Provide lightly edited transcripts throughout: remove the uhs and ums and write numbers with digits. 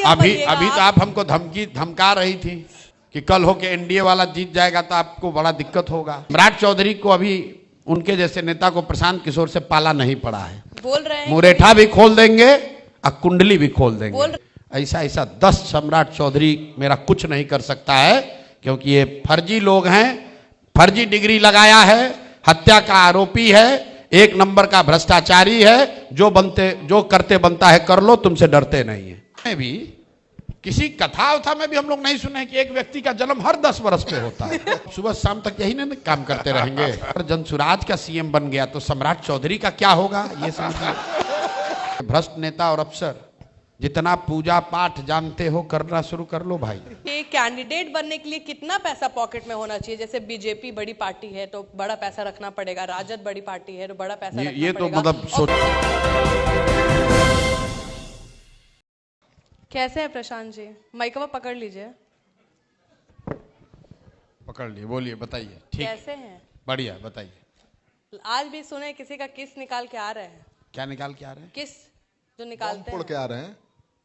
अभी तो आप हमको धमका रही थी कि कल होके एनडीए वाला जीत जाएगा तो आपको बड़ा दिक्कत होगा। सम्राट चौधरी को अभी उनके जैसे नेता को प्रशांत किशोर से पाला नहीं पड़ा है। बोल रहे हैं मुरेठा भी खोल देंगे और कुंडली भी खोल देंगे। ऐसा 10 सम्राट चौधरी मेरा कुछ नहीं कर सकता है, क्योंकि ये फर्जी लोग हैं, फर्जी डिग्री लगाया है, हत्या का आरोपी है, एक नंबर का भ्रष्टाचारी है। जो करते बनता है कर लो, तुमसे डरते नहीं है। मैं भी किसी कथा उथा में भी हम लोग नहीं सुने कि एक व्यक्ति का जन्म हर 10 वर्ष पे होता है। सुबह शाम तक यही नहीं काम करते रहेंगे। अगर जनसुराज का सीएम बन गया तो सम्राट चौधरी का क्या होगा ये समझिए। भ्रष्ट नेता और अफसर जितना पूजा पाठ जानते हो करना शुरू कर लो भाई। ये कैंडिडेट बनने के लिए कितना पैसा पॉकेट में होना चाहिए? जैसे बीजेपी बड़ी पार्टी है तो बड़ा पैसा रखना पड़ेगा, राजद बड़ी पार्टी है तो बड़ा पैसा रखना ये पड़ेगा। तो मतलब कैसे है प्रशांत जी? माइकवा पकड़ लीजिए। पकड़ लिए, बोलिए, बताइए। ठीक, कैसे हैं? बढ़िया, बताइए। आज भी सुने किसी का किस निकाल के आ रहे हैं। क्या निकाल के आ रहे हैं? किस जो निकालते हैं के आ रहे हैं?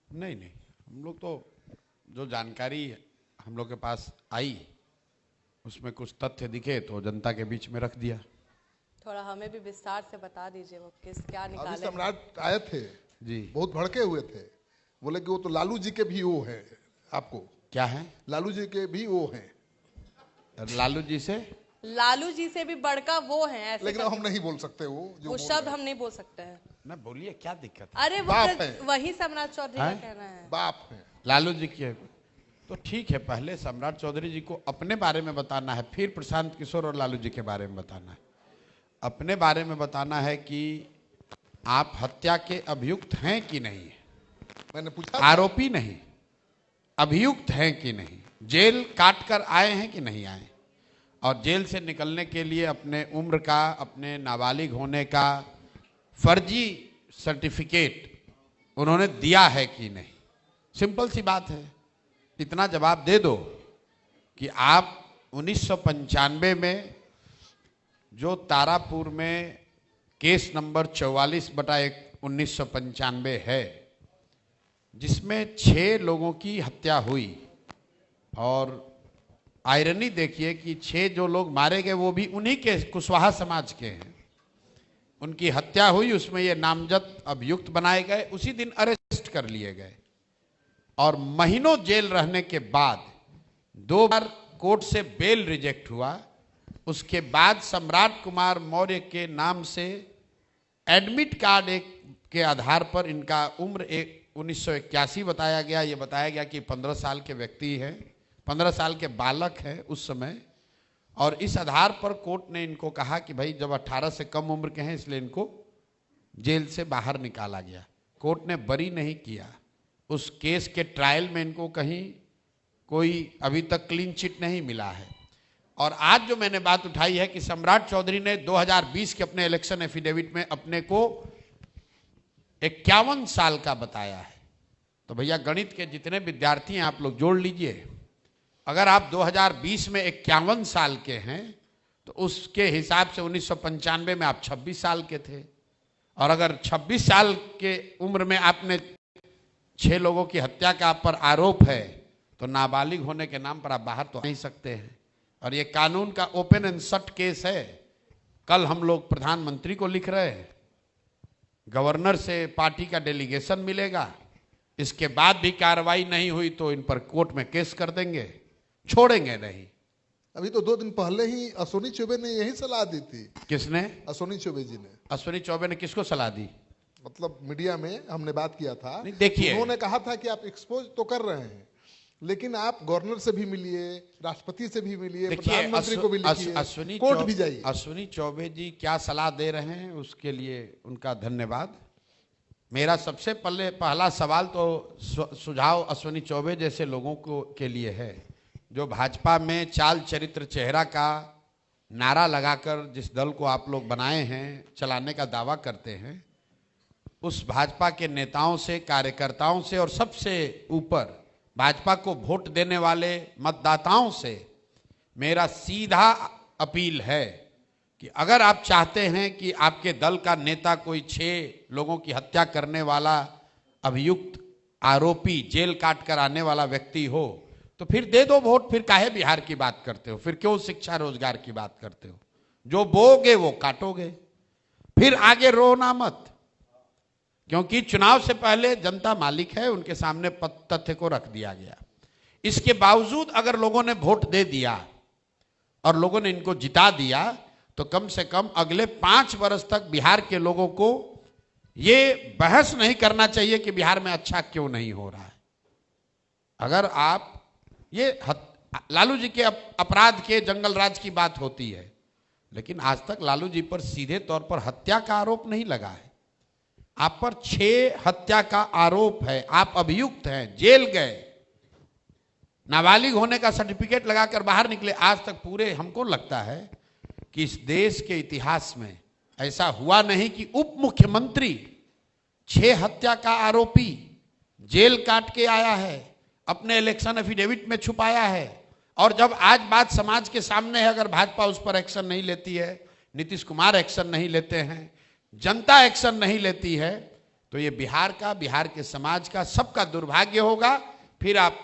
नहीं, हम लोग तो जो जानकारी हम लोग के पास आई उसमें कुछ तथ्य दिखे तो जनता के बीच में रख दिया। थोड़ा हमें भी विस्तार से बता दीजिए वो क्या निकाले। अभी सम्राट आए थे जी, बहुत भड़के हुए थे, बोले कि वो तो लालू जी के भी वो है। आपको क्या है? लालू जी के भी वो हैं। लालू जी से भी बढ़का वो है ऐसे, लेकिन हम नहीं बोल सकते वो शब्द हम नहीं बोल सकते हैं ना। बोलिए, क्या दिक्कत है? अरे वो वही सम्राट चौधरी का कहना है। बाप है लालू जी के तो ठीक है। पहले सम्राट चौधरी जी को अपने बारे में बताना है, फिर प्रशांत किशोर और लालू जी के बारे में बताना है। अपने बारे में बताना है कि आप हत्या के अभियुक्त हैं कि नहीं। मैंने पूछा, आरोपी नहीं, अभियुक्त हैं कि नहीं, जेल काट कर आए हैं कि नहीं आए, और जेल से निकलने के लिए अपने उम्र का, अपने नाबालिग होने का फर्जी सर्टिफिकेट उन्होंने दिया है कि नहीं। सिंपल सी बात है। इतना जवाब दे दो कि आप 1995 में जो तारापुर में केस नंबर 44/1995 है, जिसमें 6 लोगों की हत्या हुई, और आयरनी देखिए कि 6 जो लोग मारे गए वो भी उन्हीं के कुशवाहा समाज के हैं। उनकी हत्या हुई, उसमें ये नामजद अभियुक्त बनाए गए, उसी दिन अरेस्ट कर लिए गए, और महीनों जेल रहने के बाद 2 बार कोर्ट से बेल रिजेक्ट हुआ। उसके बाद सम्राट कुमार मौर्य के नाम से एडमिट कार्ड के आधार पर इनका उम्र 1981 बताया गया। ये बताया गया कि 15 साल के व्यक्ति हैं, 15 साल के बालक हैं उस समय, और इस आधार पर कोर्ट ने इनको कहा कि भाई जब 18 से कम उम्र के हैं इसलिए इनको जेल से बाहर निकाला गया। कोर्ट ने बरी नहीं किया। उस केस के ट्रायल में इनको कहीं कोई अभी तक क्लीन चिट नहीं मिला है। और आज जो मैंने बात उठाई है कि सम्राट चौधरी ने 2020 के अपने इलेक्शन एफिडेविट में अपने को 51 साल का बताया है। तो भैया गणित के जितने विद्यार्थी हैं आप लोग जोड़ लीजिए। अगर आप 2020 में 51 साल के हैं तो उसके हिसाब से 1995 में आप 26 साल के थे, और अगर 26 साल के उम्र में आपने 6 लोगों की हत्या का आप पर आरोप है तो नाबालिग होने के नाम पर आप बाहर तो नहीं सकते हैं। और ये कानून का ओपन एंड शट केस है। कल हम लोग प्रधानमंत्री को लिख रहे हैं, गवर्नर से पार्टी का डेलीगेशन मिलेगा, इसके बाद भी कार्रवाई नहीं हुई तो इन पर कोर्ट में केस कर देंगे, छोड़ेंगे नहीं। अभी तो 2 दिन पहले ही अश्विनी चौबे ने यही सलाह दी थी। किसने? अश्विनी चौबे जी ने। अश्विनी चौबे ने किसको सलाह दी? मतलब मीडिया में हमने बात किया था। देखिए, उन्होंने कहा था कि आप एक्सपोज तो कर रहे हैं, लेकिन आप गवर्नर से भी मिलिए, राष्ट्रपति से भी मिलिए, प्रधानमंत्री को भी लिखिए, कोर्ट भी जाइए। अश्विनी चौबे जी क्या सलाह दे रहे हैं उसके लिए उनका धन्यवाद। मेरा सबसे पहला सवाल तो सुझाव अश्विनी चौबे जैसे लोगों को के लिए है, जो भाजपा में चाल चरित्र चेहरा का नारा लगाकर जिस दल को आप लोग बनाए हैं, चलाने का दावा करते हैं, उस भाजपा के नेताओं से, कार्यकर्ताओं से, और सबसे ऊपर भाजपा को वोट देने वाले मतदाताओं से मेरा सीधा अपील है कि अगर आप चाहते हैं कि आपके दल का नेता कोई 6 लोगों की हत्या करने वाला अभियुक्त आरोपी जेल काट कर आने वाला व्यक्ति हो तो फिर दे दो वोट, फिर काहे बिहार की बात करते हो, फिर क्यों शिक्षा रोजगार की बात करते हो? जो बोगे वो काटोगे, फिर आगे रोना मत, क्योंकि चुनाव से पहले जनता मालिक है, उनके सामने तथ्य को रख दिया गया। इसके बावजूद अगर लोगों ने वोट दे दिया और लोगों ने इनको जिता दिया तो कम से कम अगले 5 वर्ष तक बिहार के लोगों को ये बहस नहीं करना चाहिए कि बिहार में अच्छा क्यों नहीं हो रहा है। अगर आप ये लालू जी के अपराध के जंगल राज की बात होती है, लेकिन आज तक लालू जी पर सीधे तौर पर हत्या का आरोप नहीं लगा है। आप पर 6 हत्या का आरोप है, आप अभियुक्त हैं, जेल गए, नाबालिग होने का सर्टिफिकेट लगाकर बाहर निकले। आज तक पूरे हमको लगता है कि इस देश के इतिहास में ऐसा हुआ नहीं कि उप मुख्यमंत्री 6 हत्या का आरोपी जेल काट के आया है, अपने इलेक्शन एफिडेविट में छुपाया है, और जब आज बात समाज के सामने है, अगर भाजपा उस पर एक्शन नहीं लेती है, नीतीश कुमार एक्शन नहीं लेते हैं, जनता एक्शन नहीं लेती है, तो ये बिहार का, बिहार के समाज का, सबका दुर्भाग्य होगा। फिर आप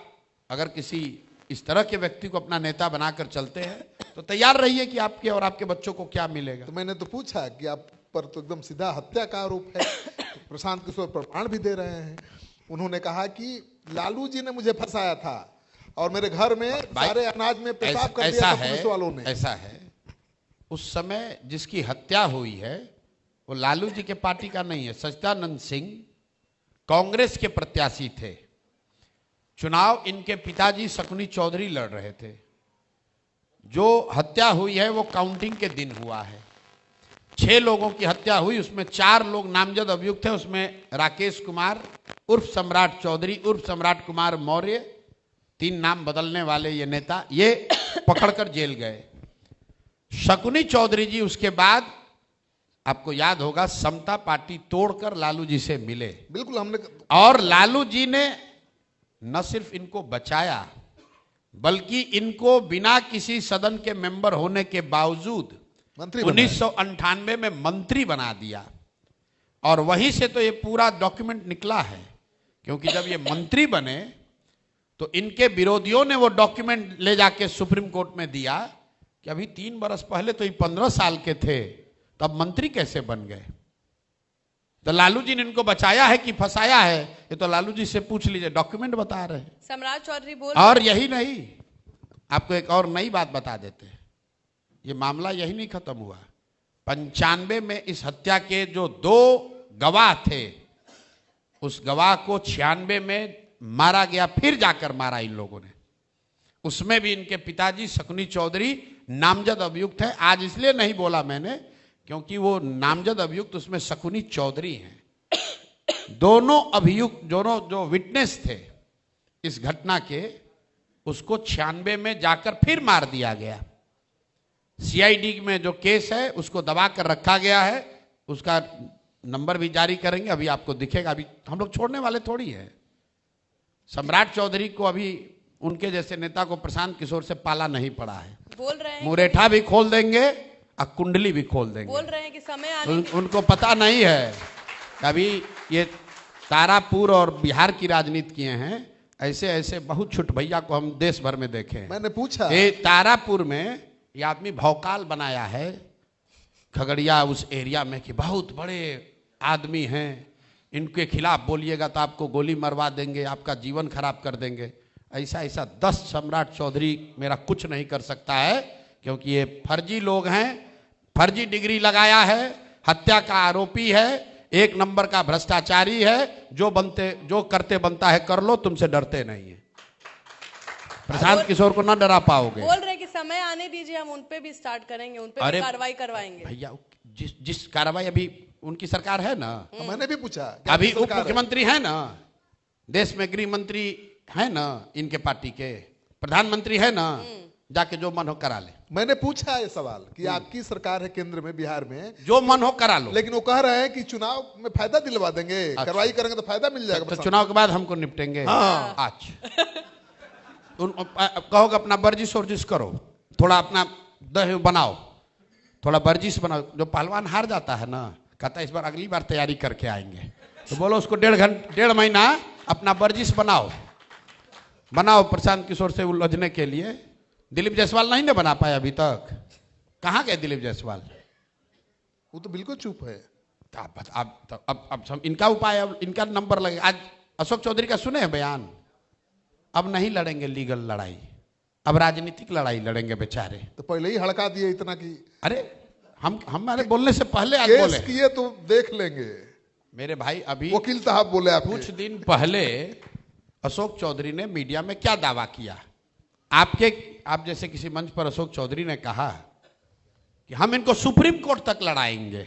अगर किसी इस तरह के व्यक्ति को अपना नेता बनाकर चलते हैं तो तैयार रहिए कि आपके और आपके बच्चों को क्या मिलेगा। तो मैंने तो पूछा कि आप पर तो एकदम सीधा हत्या का आरोप है, प्रशांत किशोर प्रमाण भी दे रहे हैं। उन्होंने कहा कि लालू जी ने मुझे फंसाया था और मेरे घर में सारे अनाज में पेशाब कर दिया था पुलिस वालों ने। ऐसा है, उस समय जिसकी हत्या हुई है वो लालू जी के पार्टी का नहीं है। सच्चिदानंद सिंह कांग्रेस के प्रत्याशी थे, चुनाव इनके पिताजी शकुनी चौधरी लड़ रहे थे। जो हत्या हुई है वो काउंटिंग के दिन हुआ है। 6 लोगों की हत्या हुई, उसमें 4 लोग नामजद अभियुक्त थे। उसमें राकेश कुमार उर्फ सम्राट चौधरी उर्फ सम्राट कुमार मौर्य, 3 नाम बदलने वाले ये नेता, ये पकड़कर जेल गए। शकुनी चौधरी जी उसके बाद आपको याद होगा समता पार्टी तोड़कर लालू जी से मिले। बिल्कुल, हमने और लालू जी ने न सिर्फ इनको बचाया बल्कि इनको बिना किसी सदन के मेंबर होने के बावजूद 1998 में मंत्री बना दिया। और वहीं से तो ये पूरा डॉक्यूमेंट निकला है, क्योंकि जब ये मंत्री बने तो इनके विरोधियों ने वो डॉक्यूमेंट ले जाके सुप्रीम कोर्ट में दिया कि अभी 3 बरस पहले तो ये 15 साल के थे, तब मंत्री कैसे बन गए। तो लालू जी ने इनको बचाया है कि फंसाया है, ये तो लालू जी से पूछ लीजिए, डॉक्यूमेंट बता रहे हैं। सम्राट चौधरी बोल, और यही नहीं, आपको एक और नई बात बता देते हैं, ये मामला यही नहीं खत्म हुआ। 95 में इस हत्या के जो 2 गवाह थे, उस गवाह को 96 में मारा गया, फिर जाकर मारा इन लोगों ने। उसमें भी इनके पिताजी शकुनी चौधरी नामजद अभियुक्त है। आज इसलिए नहीं बोला मैंने क्योंकि वो नामजद अभियुक्त उसमें शकुनी चौधरी हैं। दोनों अभियुक्त, दोनों जो विटनेस थे इस घटना के, उसको 96 में जाकर फिर मार दिया गया। सीआईडी में जो केस है उसको दबा कर रखा गया है, उसका नंबर भी जारी करेंगे, अभी आपको दिखेगा। अभी हम लोग छोड़ने वाले थोड़ी है। सम्राट चौधरी को अभी उनके जैसे नेता को प्रशांत किशोर से पाला नहीं पड़ा है। बोल रहे हैं मुरेठा भी खोल देंगे और कुंडली भी खोल देंगे। बोल रहे हैं कि समय आने उनको पता नहीं है। अभी ये तारापुर और बिहार की राजनीति किए हैं, ऐसे ऐसे बहुत छुट भैया को हम देश भर में देखे हैं। मैंने पूछा तारापुर में ये आदमी भौकाल बनाया है खगड़िया उस एरिया में कि बहुत बड़े आदमी हैं, इनके खिलाफ बोलिएगा तो आपको गोली मरवा देंगे, आपका जीवन खराब कर देंगे। ऐसा ऐसा 10 सम्राट चौधरी मेरा कुछ नहीं कर सकता है, क्योंकि ये फर्जी लोग हैं, फर्जी डिग्री लगाया है, हत्या का आरोपी है, 1 नंबर का भ्रष्टाचारी है। जो करते बनता है कर लो, तुमसे डरते नहीं है। प्रशांत किशोर को ना डरा पाओगे। बोल रहे कि समय आने दीजिए, हम उन पे भी स्टार्ट करेंगे, उन पे भी कार्रवाई करवाएंगे। भैया जिस कार्रवाई अभी उनकी सरकार है ना, मैंने भी पूछा, अभी उप मुख्यमंत्री है ना, देश में गृह मंत्री है ना, इनके पार्टी के प्रधानमंत्री है ना, जाके जो मन हो करा ले। मैंने पूछा ये सवाल कि आपकी सरकार है केंद्र में, बिहार में, जो मन हो करा लो, लेकिन वो कह रहे हैं कि चुनाव में फायदा दिलवा देंगे। अच्छा। कार्रवाई करेंगे तो फायदा मिल जाएगा। तो चुनाव के बाद हमको निपटेंगे। हाँ। आज कहोगे अपना वर्जिश वर्जिश करो, थोड़ा अपना दह बनाओ, थोड़ा वर्जिश बनाओ। जो पहलवान हार जाता है ना, कहता है इस बार अगली बार तैयारी करके आएंगे, तो बोलो उसको 1.5 महीना अपना वर्जिश बनाओ, बनाओ प्रशांत किशोर से उलझने के लिए। दिलीप जायसवाल नहीं ना बना पाया अभी तक। कहाँ गए दिलीप जायसवाल? वो तो बिल्कुल चुप है। अब इनका उपाय, अब इनका नंबर लगे। आज अशोक चौधरी का सुने हैं बयान, अब नहीं लड़ेंगे लीगल लड़ाई, अब राजनीतिक लड़ाई लड़ेंगे बेचारे। तो पहले ही हड़का दिए इतना कि अरे हमारे बोलने से पहले आज केस बोले किए तो देख लेंगे। मेरे भाई। अभी वकील साहब बोले आप कुछ दिन पहले अशोक चौधरी ने मीडिया में क्या दावा किया? आप जैसे किसी मंच पर अशोक चौधरी ने कहा कि हम इनको सुप्रीम कोर्ट तक लड़ाएंगे।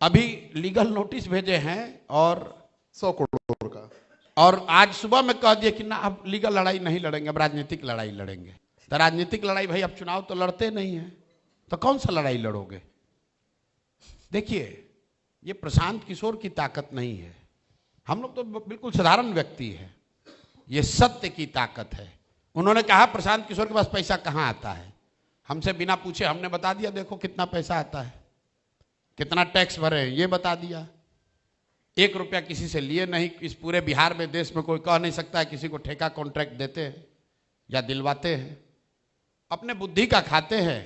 अभी लीगल नोटिस भेजे हैं और 100 करोड़ का, और आज सुबह में कह दिया कि ना अब लीगल लड़ाई नहीं लड़ेंगे, अब राजनीतिक लड़ाई लड़ेंगे। तो राजनीतिक लड़ाई भाई, अब चुनाव तो लड़ते नहीं हैं तो कौन सा लड़ाई लड़ोगे? देखिए, ये प्रशांत किशोर की ताकत नहीं है। हम लोग तो बिल्कुल साधारण व्यक्ति है, ये सत्य की ताकत है। उन्होंने कहा प्रशांत किशोर के पास पैसा कहाँ आता है, हमसे बिना पूछे हमने बता दिया, देखो कितना पैसा आता है, कितना टैक्स भरे हैं ये बता दिया। 1 रुपया किसी से लिए नहीं। इस पूरे बिहार में, देश में कोई कह नहीं सकता है किसी को ठेका कॉन्ट्रैक्ट देते हैं या दिलवाते हैं। अपने बुद्धि का खाते हैं,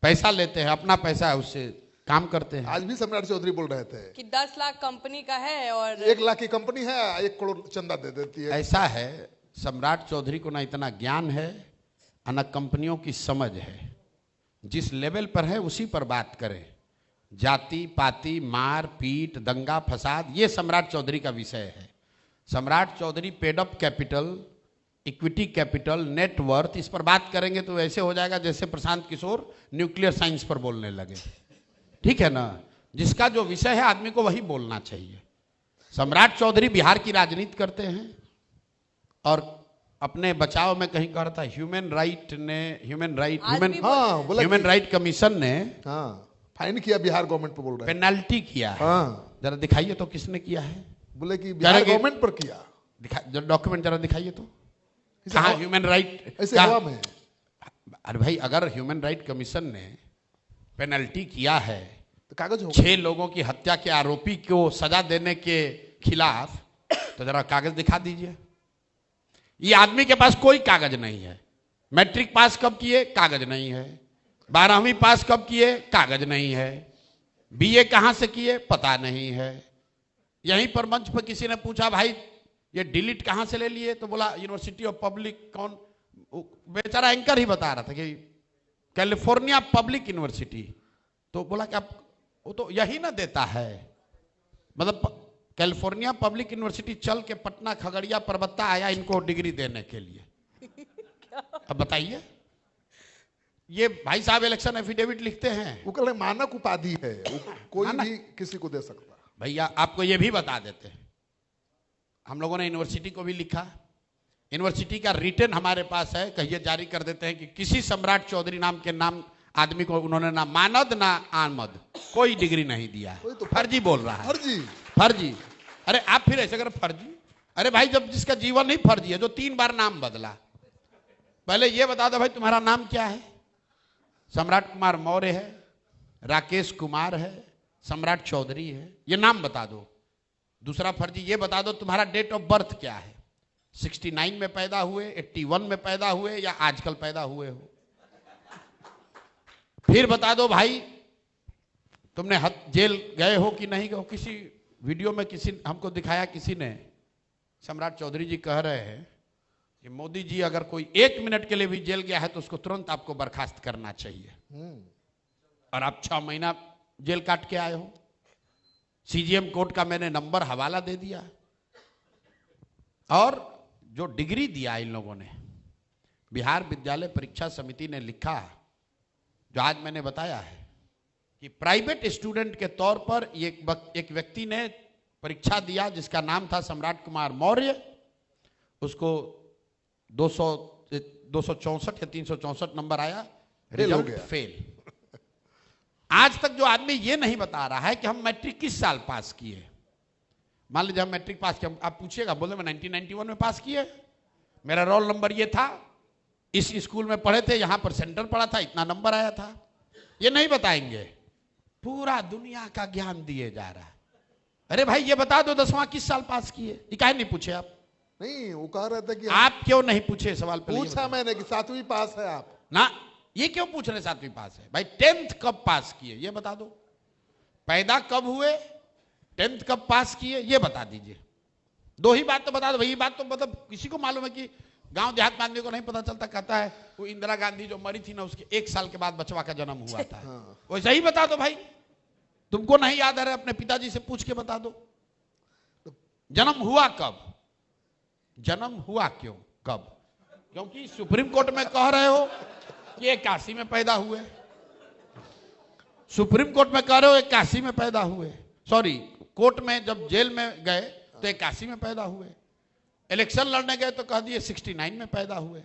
पैसा लेते हैं, अपना पैसा है उससे काम करते हैं। आज भी सम्राट चौधरी बोल रहे थे कि 10 लाख कंपनी का है और 1 लाख की कंपनी है, 1 करोड़ चंदा दे देती है। ऐसा है, सम्राट चौधरी को ना इतना ज्ञान है और ना कंपनियों की समझ है। जिस लेवल पर है उसी पर बात करें। जाति पाति, मार पीट, दंगा फसाद, ये सम्राट चौधरी का विषय है। Samrat Chaudhary paid up capital, equity capital, net worth, इस पर बात करेंगे तो ऐसे हो जाएगा जैसे प्रशांत किशोर न्यूक्लियर साइंस पर बोलने लगे। ठीक है ना? जिसका जो विषय है आदमी को वही बोलना चाहिए। सम्राट चौधरी बिहार की राजनीति करते हैं और अपने बचाव में कहीं कह रहा था ह्यूमन राइट कमीशन ने फाइन किया बिहार गवर्नमेंट पर, बोल रहे हैं पेनल्टी किया है। जरा दिखाइए तो किसने किया है? बोले कि बिहार गवर्नमेंट पर किया। डॉक्यूमेंट जरा दिखाइए तो, कहाँ ह्यूमन राइट? ऐसे हवा में। अरे भाई, अगर ह्यूमन राइट कमीशन ने पेनल्टी किया है तो कागज हो, 6 लोगों की हत्या के आरोपी को सजा देने के खिलाफ, तो जरा कागज दिखा दीजिए। ये आदमी के पास कोई कागज नहीं है। मैट्रिक पास कब किए? कागज नहीं है। 12वीं पास कब किए? कागज नहीं है। बीए कहां से किए? पता नहीं है। यहीं पर मंच पर किसी ने पूछा, भाई ये डिलीट कहां से ले लिए? तो बोला यूनिवर्सिटी ऑफ पब्लिक, कौन बेचारा एंकर ही बता रहा था कि कैलिफोर्निया पब्लिक यूनिवर्सिटी। तो बोला कि आप, वो तो यही ना देता है, मतलब कैलिफोर्निया पब्लिक यूनिवर्सिटी चल के पटना, खगड़िया, परबत्ता आया इनको डिग्री देने के लिए। अब बताइए, ये भाई साहब इलेक्शन एफिडेविट लिखते हैं, वो कह रहे मानक उपाधि है, कोई भी किसी को दे सकता। भैया आपको ये भी बता देते हैं, हम लोगों ने यूनिवर्सिटी को भी लिखा, यूनिवर्सिटी का रिटर्न हमारे पास है, कहिए जारी कर देते हैं कि किसी सम्राट चौधरी नाम के नाम आदमी को उन्होंने ना मानद ना आमद कोई डिग्री नहीं दिया है। तो फर्जी बोल रहा है, फर्जी। अरे आप फिर ऐसे कर फर्जी? अरे भाई, जब जिसका जीवन ही फर्जी है, जो 3 बार नाम बदला, पहले ये बता दो भाई तुम्हारा नाम क्या है? सम्राट कुमार मौर्य है, राकेश कुमार है, सम्राट चौधरी है, ये नाम बता दो। दूसरा फर्जी ये बता दो तुम्हारा डेट ऑफ बर्थ क्या है, 69 में पैदा हुए, 81 में पैदा हुए या आजकल पैदा हुए हो। फिर बता दो भाई तुमने जेल गए हो कि नहीं गए हो। किसी वीडियो में किसी हमको दिखाया, किसी ने, सम्राट चौधरी जी कह रहे हैं कि मोदी जी अगर कोई 1 मिनट के लिए भी जेल गया है तो उसको तुरंत आपको बर्खास्त करना चाहिए। और आप 6 महीना जेल काट के आए हो। सीजीएम कोर्ट का मैंने नंबर हवाला दे दिया। और जो डिग्री दिया इन लोगों ने, बिहार विद्यालय परीक्षा समिति ने लिखा, जो आज मैंने बताया है कि प्राइवेट स्टूडेंट के तौर पर एक व्यक्ति ने परीक्षा दिया जिसका नाम था सम्राट कुमार मौर्य, उसको 264 या 364 नंबर आया, रिजल्ट फेल। आज तक जो आदमी ये नहीं बता रहा है कि हम मैट्रिक किस साल पास किए। मान लीजिए हम मैट्रिक पास किया, आप पूछिएगा, बोले मैं 1991 में पास किए, मेरा रोल नंबर ये था, इस स्कूल में पढ़े थे, यहां पर सेंटर पढ़ा था, इतना नंबर आया था। ये नहीं बताएंगे। पूरा दुनिया का ज्ञान दिए जा रहा है। अरे भाई ये बता दो 10वां किस साल पास किए, ये काहे नहीं पूछे आप? नहीं, वो कह रहे थे कि आप क्यों नहीं पूछे सवाल? पहले ये पूछा बताओ। मैंने कि 7वीं पास है आप। ना, ये क्यों पूछ रहे 7वीं पास है? भाई 10th कब पास किए ये बता दो, पैदा कब हुए, 10th कब पास किए ये बता दीजिए। दो ही बात तो बता दो भाई। ये बात तो मतलब किसी को मालूम है कि गांव देहात में आदमी को नहीं पता चलता। कहता है वो इंदिरा गांधी जो मरी थी ना, उसके 1 साल के बाद बचवा का जन्म हुआ था। हाँ। वैसा ही बता दो भाई। तुमको नहीं याद आ रहा है, अपने पिताजी से पूछ के बता दो जन्म हुआ कब, जन्म हुआ क्यों, कब? क्योंकि सुप्रीम कोर्ट में कह रहे हो कि 81 में पैदा हुए, सुप्रीम कोर्ट में कह रहे हो 81 में पैदा हुए, सॉरी कोर्ट में जब जेल में गए तो 81 में पैदा हुए, इलेक्शन लड़ने गए तो कह दिए 69 में पैदा हुए।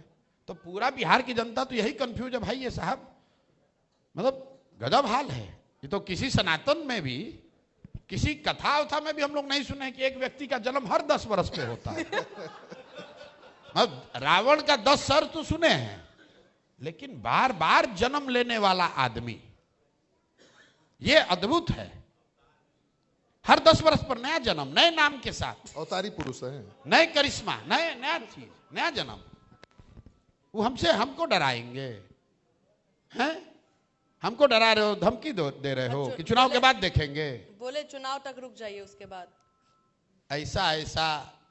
तो पूरा बिहार की जनता तो यही कंफ्यूज है भाई। ये साहब मतलब गजब हाल है। ये तो किसी सनातन में भी, किसी कथा उथा में भी हम लोग नहीं सुने कि एक व्यक्ति का जन्म हर 10 वर्ष पे होता है। अब रावण का 10 सर तो सुने हैं, लेकिन बार बार जन्म लेने वाला आदमी, ये अद्भुत है। हर 10 वर्ष पर नया जन्म, नए नाम के साथ, अवतारी पुरुष है। नए करिश्मा, नए नया चीज, नया जन्म। वो हमको डराएंगे हैं? हमको डरा रहे हो, धमकी दे रहे हो कि चुनाव के बाद देखेंगे। बोले चुनाव तक रुक जाइए, उसके बाद ऐसा ऐसा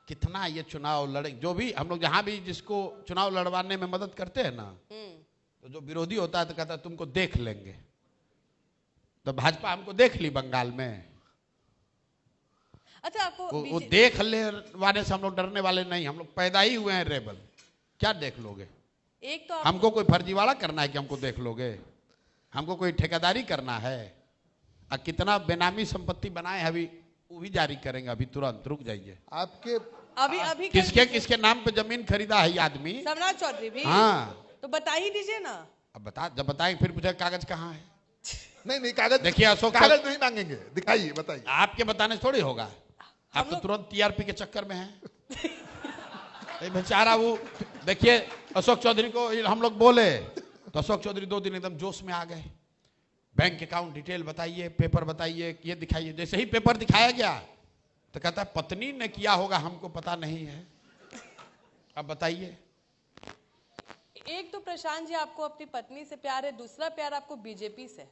कितना ये चुनाव लड़े, जो भी हम लोग जहां भी जिसको चुनाव लड़वाने में मदद करते हैं ना, तो जो विरोधी होता है तो कहता है तुमको देख लेंगे। तो भाजपा हमको देख ली बंगाल में। अच्छा, आपको वो देख ले वाले से हम लोग डरने वाले नहीं, हम लोग पैदा ही हुए हैं रेबल। क्या देख लोगे? एक तो हमको कोई फर्जीवाड़ा करना है कि हमको देख लोगे? हमको कोई ठेकेदारी करना है? कितना बेनामी संपत्ति बनाए अभी वो भी जारी करेंगे अभी तुरंत। रुक जाइए। आपके अभी किसके किसके नाम पे जमीन खरीदा है ये आदमी? सम्राट चौधरी भी। हाँ, तो बता ही दीजिए ना। अब बता, जब बताएंगे फिर पूछे कागज कहाँ है। नहीं कागज, देखिए अशोक, कागज नहीं मांगेंगे, दिखाइए, बताइए। आपके बताने से थोड़ी होगा। आप तो तुरंत टीआरपी के चक्कर में हैं। बेचारा वो, देखिए अशोक चौधरी को हम लोग बोले तो अशोक चौधरी 2 दिन एकदम जोश में आ गए। बैंक अकाउंट डिटेल बताइए, पेपर बताइए, ये दिखाइए। जैसे ही पेपर दिखाया गया तो कहता है पत्नी ने किया होगा, हमको पता नहीं है। अब बताइए। एक तो प्रशांत जी आपको अपनी पत्नी से प्यार है, दूसरा प्यार आपको बीजेपी से।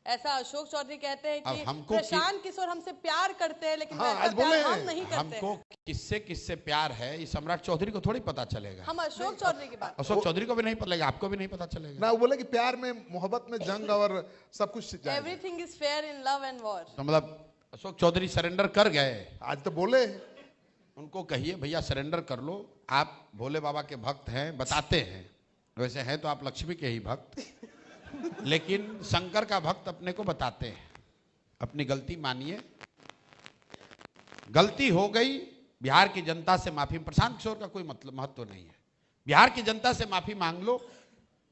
ऐसा अशोक चौधरी कहते हैं कि प्रशांत किशोर हमसे प्यार करते हैं, लेकिन हाँ, वैसा प्यार हम नहीं करते। हमको किससे प्यार है ये सम्राट चौधरी को थोड़ी पता चलेगा। हम अशोक चौधरी की बात, अशोक चौधरी को भी नहीं पता लगेगा, आपको भी नहीं पता चलेगा ना। वो बोले कि प्यार में, मोहब्बत में जंग और सब कुछ जाएगा। Everything is fair in love and war. तो मतलब अशोक चौधरी सरेंडर कर गए। आज तो बोले, उनको कहिए भैया सरेंडर कर लो, आप भोले बाबा के भक्त हैं, बताते हैं। वैसे हैं तो आप लक्ष्मी के ही भक्त, लेकिन शंकर का भक्त अपने को बताते हैं। अपनी गलती मानिए, गलती हो गई, बिहार की जनता से माफी। प्रशांत किशोर का कोई मतलब महत्व नहीं है। बिहार की जनता से माफी मांग लो,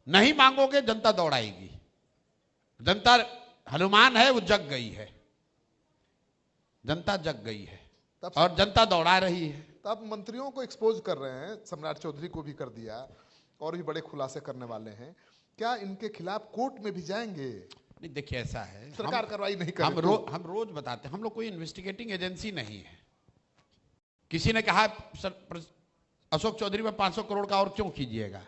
नहीं मांगोगे जनता दौड़ाएगी। जनता हनुमान है, वो जग गई है, जनता जग गई है और जनता दौड़ा रही है। तब मंत्रियों को एक्सपोज कर रहे हैं, सम्राट चौधरी को भी कर दिया और भी बड़े खुलासे करने वाले हैं। क्या इनके खिलाफ कोर्ट में भी जाएंगे? नहीं, देखिए ऐसा है, सरकार कार्रवाई नहीं करे हम रोज बताते हैं, हम लोग कोई इन्वेस्टिगेटिंग एजेंसी नहीं है। किसी ने कहा अशोक चौधरी में 500 करोड़ का और क्यों कीजिएगा?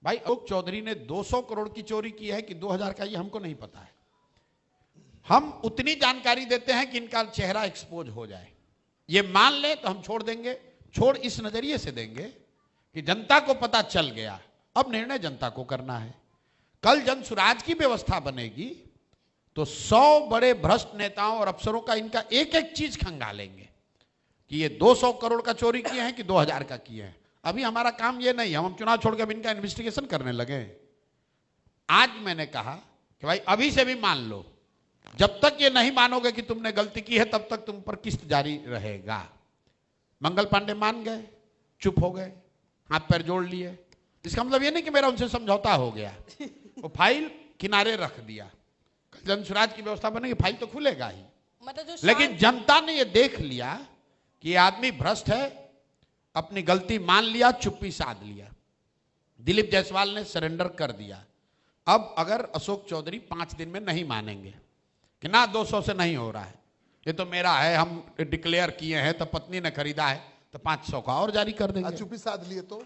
भाई अशोक चौधरी ने 200 करोड़ की चोरी की है कि 2000 का, ये हमको नहीं पता है। हम उतनी जानकारी देते हैं कि इनका चेहरा एक्सपोज हो जाए। ये मान ले तो हम छोड़ देंगे। छोड़ इस नजरिए से देंगे कि जनता को पता चल गया, अब निर्णय जनता को करना है। कल जन सुराज की व्यवस्था बनेगी तो 100 बड़े भ्रष्ट नेताओं और अफसरों का इनका एक एक चीज खंगालेंगे कि ये 200 करोड़ का चोरी किए हैं कि 2000 का किए हैं। अभी हमारा काम ये नहीं, हम चुनाव छोड़कर अब इनका इन्वेस्टिगेशन करने लगे। आज मैंने कहा कि भाई अभी से भी मान लो, जब तक ये नहीं मानोगे कि तुमने गलती की है तब तक तुम पर किस्त जारी रहेगा। मंगल पांडे मान गए, चुप हो गए, हाथ पैर जोड़ लिए। इसका मतलब ये नहीं कि मेरा उनसे समझौता हो गया, वो फाइल किनारे रख दिया। जन स्वराज की व्यवस्था बनेगी, फाइल तो खुलेगा ही। मतलब लेकिन जनता ने ये देख लिया कि आदमी भ्रष्ट है, अपनी गलती मान लिया, चुप्पी साध लिया। दिलीप जायसवाल ने सरेंडर कर दिया। अब अगर अशोक चौधरी 5 दिन में नहीं मानेंगे कि ना 200 से नहीं हो रहा है, ये तो मेरा है, हम डिक्लेयर किए हैं, तो पत्नी ने खरीदा है तो 500 का और जारी कर देंगे। चुप्पी साध लिए तो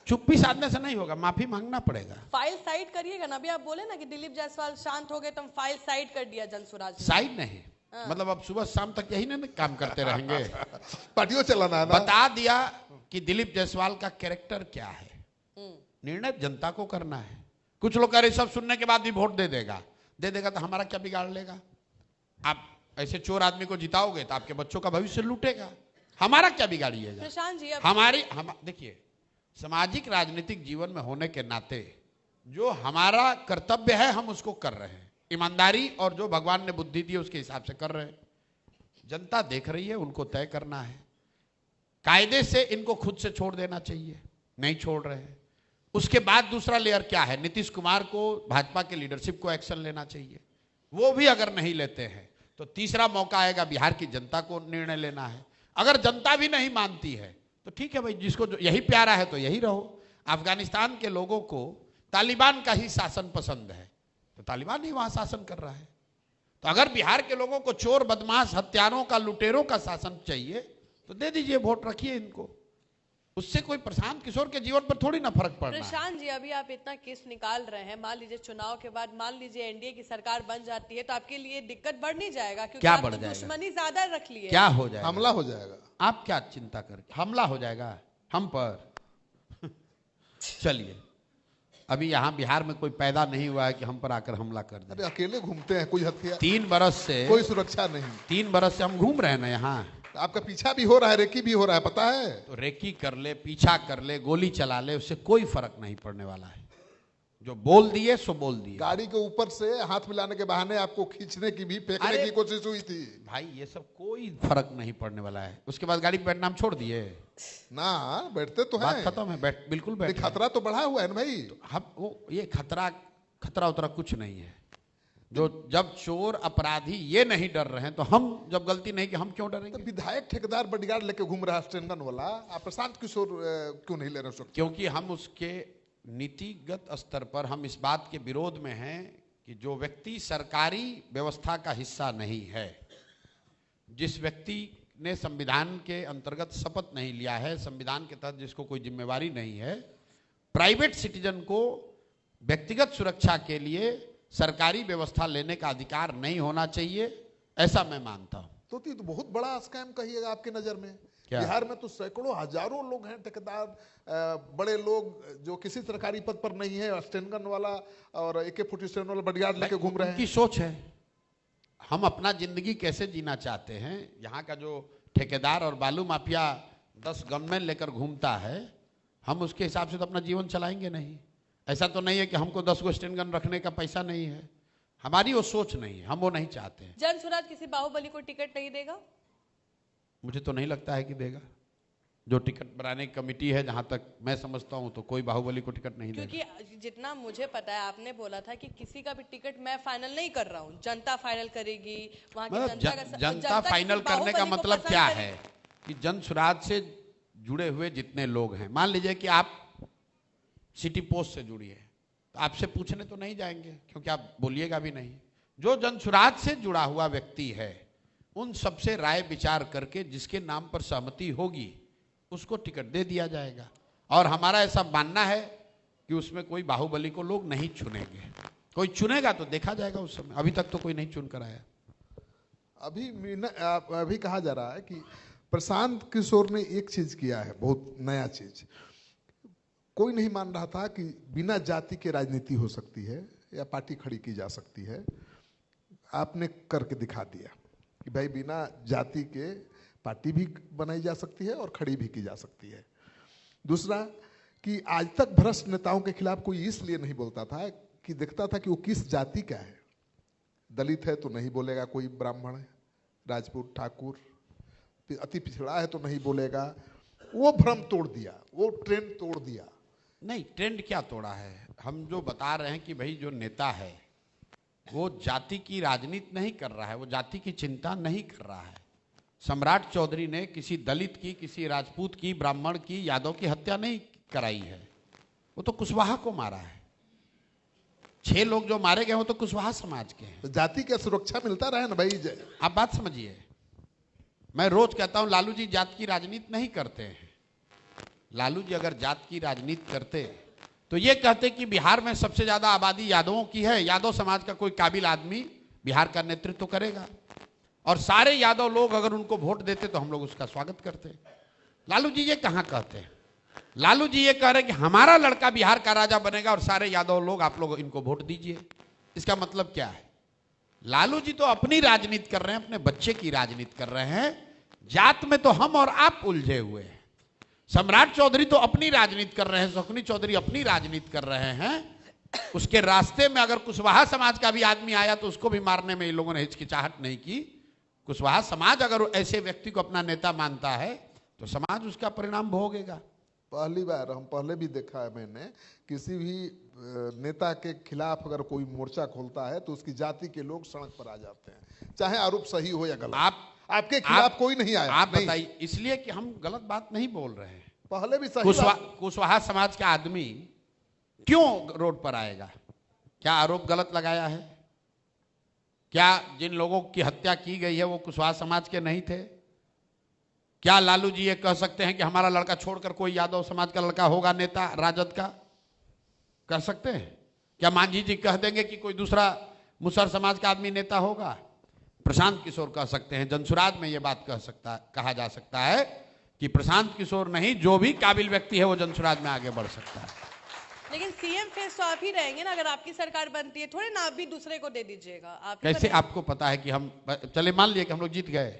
चुप्पी साधने से नहीं होगा, माफी मांगना पड़ेगा। फाइल साइड करिएगा ना। अभी आप बोले ना कि दिलीप जायसवाल शांत हो गए तो हम फाइल साइड कर दिया जनसुराज ने। साइड नहीं, मतलब अब सुबह शाम तक यही ना काम करते रहेंगे। पार्टियों चलाना है ना। बता दिया कि दिलीप जायसवाल का कैरेक्टर क्या है, निर्णय जनता को करना है। कुछ लोग कह रहे सब सुनने के बाद भी वोट दे देगा तो हमारा क्या बिगाड़ लेगा? आप ऐसे चोर आदमी को जिताओगे तो आपके बच्चों का भविष्य लूटेगा, हमारा क्या बिगाड़िएगा? प्रशांत जी हम देखिए, सामाजिक राजनीतिक जीवन में होने के नाते जो हमारा कर्तव्य है हम उसको कर रहे हैं, ईमानदारी और जो भगवान ने बुद्धि दी उसके हिसाब से कर रहे हैं। जनता देख रही है, उनको तय करना है। कायदे से इनको खुद से छोड़ देना चाहिए, नहीं छोड़ रहे हैं। उसके बाद दूसरा लेयर क्या है, नीतीश कुमार को, भाजपा के लीडरशिप को एक्शन लेना चाहिए। वो भी अगर नहीं लेते हैं तो तीसरा मौका आएगा, बिहार की जनता को निर्णय लेना है। अगर जनता भी नहीं मानती है तो ठीक है भाई, जिसको यही प्यारा है तो यही रहो। अफगानिस्तान के लोगों को तालिबान का ही शासन पसंद है तो तालिबान ही वहां शासन कर रहा है। तो अगर बिहार के लोगों को चोर, बदमाश, हत्यारों का, लुटेरों का शासन चाहिए तो दे दीजिए, वोट रखिए इनको। उससे कोई प्रशांत किशोर के जीवन पर थोड़ी ना फर्क पड़ना है। प्रशांत जी, अभी आप इतना केस निकाल रहे हैं, मान लीजिए चुनाव के बाद मान लीजिए एनडीए की सरकार बन जाती है तो आपके लिए दिक्कत बढ़ नहीं जाएगा? क्योंकि क्या आप बढ़ तो जाएगा? दुश्मनी ज्यादा रख लिए। क्या हो जाएगा? हमला हो जाएगा। आप क्या चिंता करके, हमला हो जाएगा हम पर? चलिए, अभी यहाँ बिहार में कोई पैदा नहीं हुआ है कि हम पर आकर हमला कर दे। अरे अकेले घूमते हैं, कोई हथियार, 3 बरस से, कोई सुरक्षा नहीं। 3 बरस से हम घूम रहे हैं ना यहाँ। आपका पीछा भी हो रहा है, रेकी भी हो रहा है, पता है? तो रेकी कर ले, पीछा कर ले, गोली चला ले, उससे कोई फर्क नहीं पड़ने वाला है। जो बोल दिए सो बोल दिए। गाड़ी के ऊपर से हाथ मिलाने के बहाने आपको खींचने की भी, फेंकने की कोशिश हुई थी। भाई ये सब कोई फर्क नहीं पड़ने वाला है। उसके बाद गाड़ी पे बैठना हम छोड़ दिए ना, बैठते तो बात हैं। खत्म है, बैठ, बिल्कुल बैठ। खतरा तो बढ़ा हुआ है ना भाई। हम वो ये खतरा उतरा कुछ नहीं है। जो जब चोर अपराधी ये नहीं डर रहे हैं तो हम जब गलती नहीं कि हम क्यों तो डरेंगे? विधायक ठेकेदार बॉडीगार्ड लेके घूम रहा है स्टेनगन वाला, आप प्रशांत किशोर क्यों नहीं ले रहे? क्योंकि हम उसके नीतिगत स्तर पर हम इस बात के विरोध में हैं कि जो व्यक्ति सरकारी व्यवस्था का हिस्सा नहीं है, जिस व्यक्ति ने संविधान के अंतर्गत शपथ नहीं लिया है, संविधान के तहत जिसको कोई जिम्मेवारी नहीं है, प्राइवेट सिटीजन को व्यक्तिगत सुरक्षा के लिए सरकारी व्यवस्था लेने का अधिकार नहीं होना चाहिए, ऐसा मैं मानता हूं। तो ये तो बहुत बड़ा स्कैम कहिएगा आपकी नजर में। क्या? बिहार में तो सैकड़ों हजारों लोग हैं ठेकेदार, बड़े लोग जो किसी सरकारी पद पर नहीं है, स्टेनगन वाला और AK-47 वाला बॉडीगार्ड लेके घूम रहे हैं। उनकी सोच है। हम अपना जिंदगी कैसे जीना चाहते हैं, यहाँ का जो ठेकेदार और बालू माफिया 10 गनमैन लेकर घूमता है, हम उसके हिसाब से तो अपना जीवन चलाएंगे नहीं। ऐसा तो नहीं है कि हमको 10 गो स्टेन गन रखने का पैसा नहीं है, हमारी वो सोच नहीं है, हम वो नहीं चाहते हैं। जनसुराज किसी बाहुबली को टिकट नहीं देगा? मुझे तो नहीं लगता है कि देगा। जो टिकट बनाने की कमेटी है, जहां तक मैं समझता हूं तो कोई बाहुबली को टिकट नहीं देगा। क्योंकि जितना मुझे पता है, आपने बोला था कि किसी का भी टिकट मैं फाइनल नहीं कर रहा हूं, जनता फाइनल करेगी। वहां की जनता फाइनल करने का मतलब क्या है कि जनसुराज से जुड़े हुए जितने लोग हैं, मान लीजिए कि आप सिटी पोस्ट से जुड़ी है, तो आपसे पूछने तो नहीं जाएंगे क्योंकि आप बोलिएगा भी नहीं। जो जनसुराज से जुड़ा हुआ व्यक्ति है, उन सबसे राय विचार करके जिसके नाम पर सहमति होगी उसको टिकट दे दिया जाएगा। और हमारा ऐसा मानना है कि उसमें कोई बाहुबली को लोग नहीं चुनेंगे। कोई चुनेगा तो देखा जाएगा उस समय, अभी तक तो कोई नहीं चुन कर आया। अभी कहा जा रहा है कि प्रशांत किशोर ने एक चीज किया है, बहुत नया चीज। कोई नहीं मान रहा था कि बिना जाति के राजनीति हो सकती है या पार्टी खड़ी की जा सकती है। आपने करके दिखा दिया कि भाई बिना जाति के पार्टी भी बनाई जा सकती है और खड़ी भी की जा सकती है। दूसरा कि आज तक भ्रष्ट नेताओं के खिलाफ कोई इसलिए नहीं बोलता था कि देखता था कि वो किस जाति का है। दलित है तो नहीं बोलेगा, कोई ब्राह्मण है, राजपूत, ठाकुर, अति पिछड़ा है तो नहीं बोलेगा। वो भ्रम तोड़ दिया, वो ट्रेंड तोड़ दिया। नहीं, ट्रेंड क्या तोड़ा है? हम जो बता रहे हैं कि भाई जो नेता है वो जाति की राजनीति नहीं कर रहा है, वो जाति की चिंता नहीं कर रहा है। सम्राट चौधरी ने किसी दलित की, किसी राजपूत की, ब्राह्मण की, यादव की हत्या नहीं कराई है, वो तो कुशवाहा को मारा है। 6 लोग जो मारे गए वो तो कुशवाहा समाज के हैं। तो जाति का सुरक्षा मिलता रहे ना भाई। आप बात समझिए, मैं रोज कहता हूं लालू जी जात की राजनीति नहीं करते हैं। लालू जी अगर जात की राजनीति करते तो ये कहते कि बिहार में सबसे ज्यादा आबादी यादवों की है, यादव समाज का कोई काबिल आदमी बिहार का नेतृत्व करेगा, और सारे यादव लोग अगर उनको वोट देते तो हम लोग उसका स्वागत करते। लालू जी ये कहां कहते हैं? लालू जी ये कह रहे हैं कि हमारा लड़का बिहार का राजा बनेगा और सारे यादव लोग आप लोग इनको वोट दीजिए। इसका मतलब क्या है? लालू जी तो अपनी राजनीति कर रहे हैं, अपने बच्चे की राजनीति कर रहे हैं। जात में तो हम और आप उलझे हुए हैं। सम्राट चौधरी तो अपनी राजनीति कर रहे हैं, शकुनी चौधरी अपनी राजनीति कर रहे हैं। उसके रास्ते में अगर कुशवाहा समाज का भी आदमी आया तो उसको भी मारने में इन लोगों ने हिचकिचाहट नहीं की। कुशवाहा समाज अगर ऐसे व्यक्ति को अपना नेता मानता है तो समाज उसका परिणाम भोगेगा। पहली बार, हम पहले भी देखा है मैंने, किसी भी नेता के खिलाफ अगर कोई मोर्चा खोलता है तो उसकी जाति के लोग सड़क पर आ जाते हैं, चाहे आरोप सही हो या गलत। आपके खिलाफ कोई नहीं आया। आप बताइए, इसलिए कि हम गलत बात नहीं बोल रहे हैं। पहले भी सही कुशवाहा समाज का आदमी क्यों रोड पर आएगा? क्या आरोप गलत लगाया है? क्या जिन लोगों की हत्या की गई है वो कुशवाहा समाज के नहीं थे? क्या लालू जी ये कह सकते हैं कि हमारा लड़का छोड़कर कोई यादव समाज का लड़का होगा नेता राजद का? कर सकते हैं? क्या मांझी जी कह देंगे कि कोई दूसरा मुसहर समाज का आदमी नेता होगा? प्रशांत किशोर कह सकते हैं। जनसुराज में ये बात कहा जा सकता है कि प्रशांत किशोर नहीं, जो भी काबिल व्यक्ति है वो जनसुराज में आगे बढ़ सकता है। लेकिन सीएम फेस तो आप ही रहेंगे ना, अगर आपकी सरकार बनती है, थोड़े ना आप भी दूसरे को दे दीजिएगा। आप कैसे आपको पता है कि हम, चले मान लिए कि हम लोग जीत गए,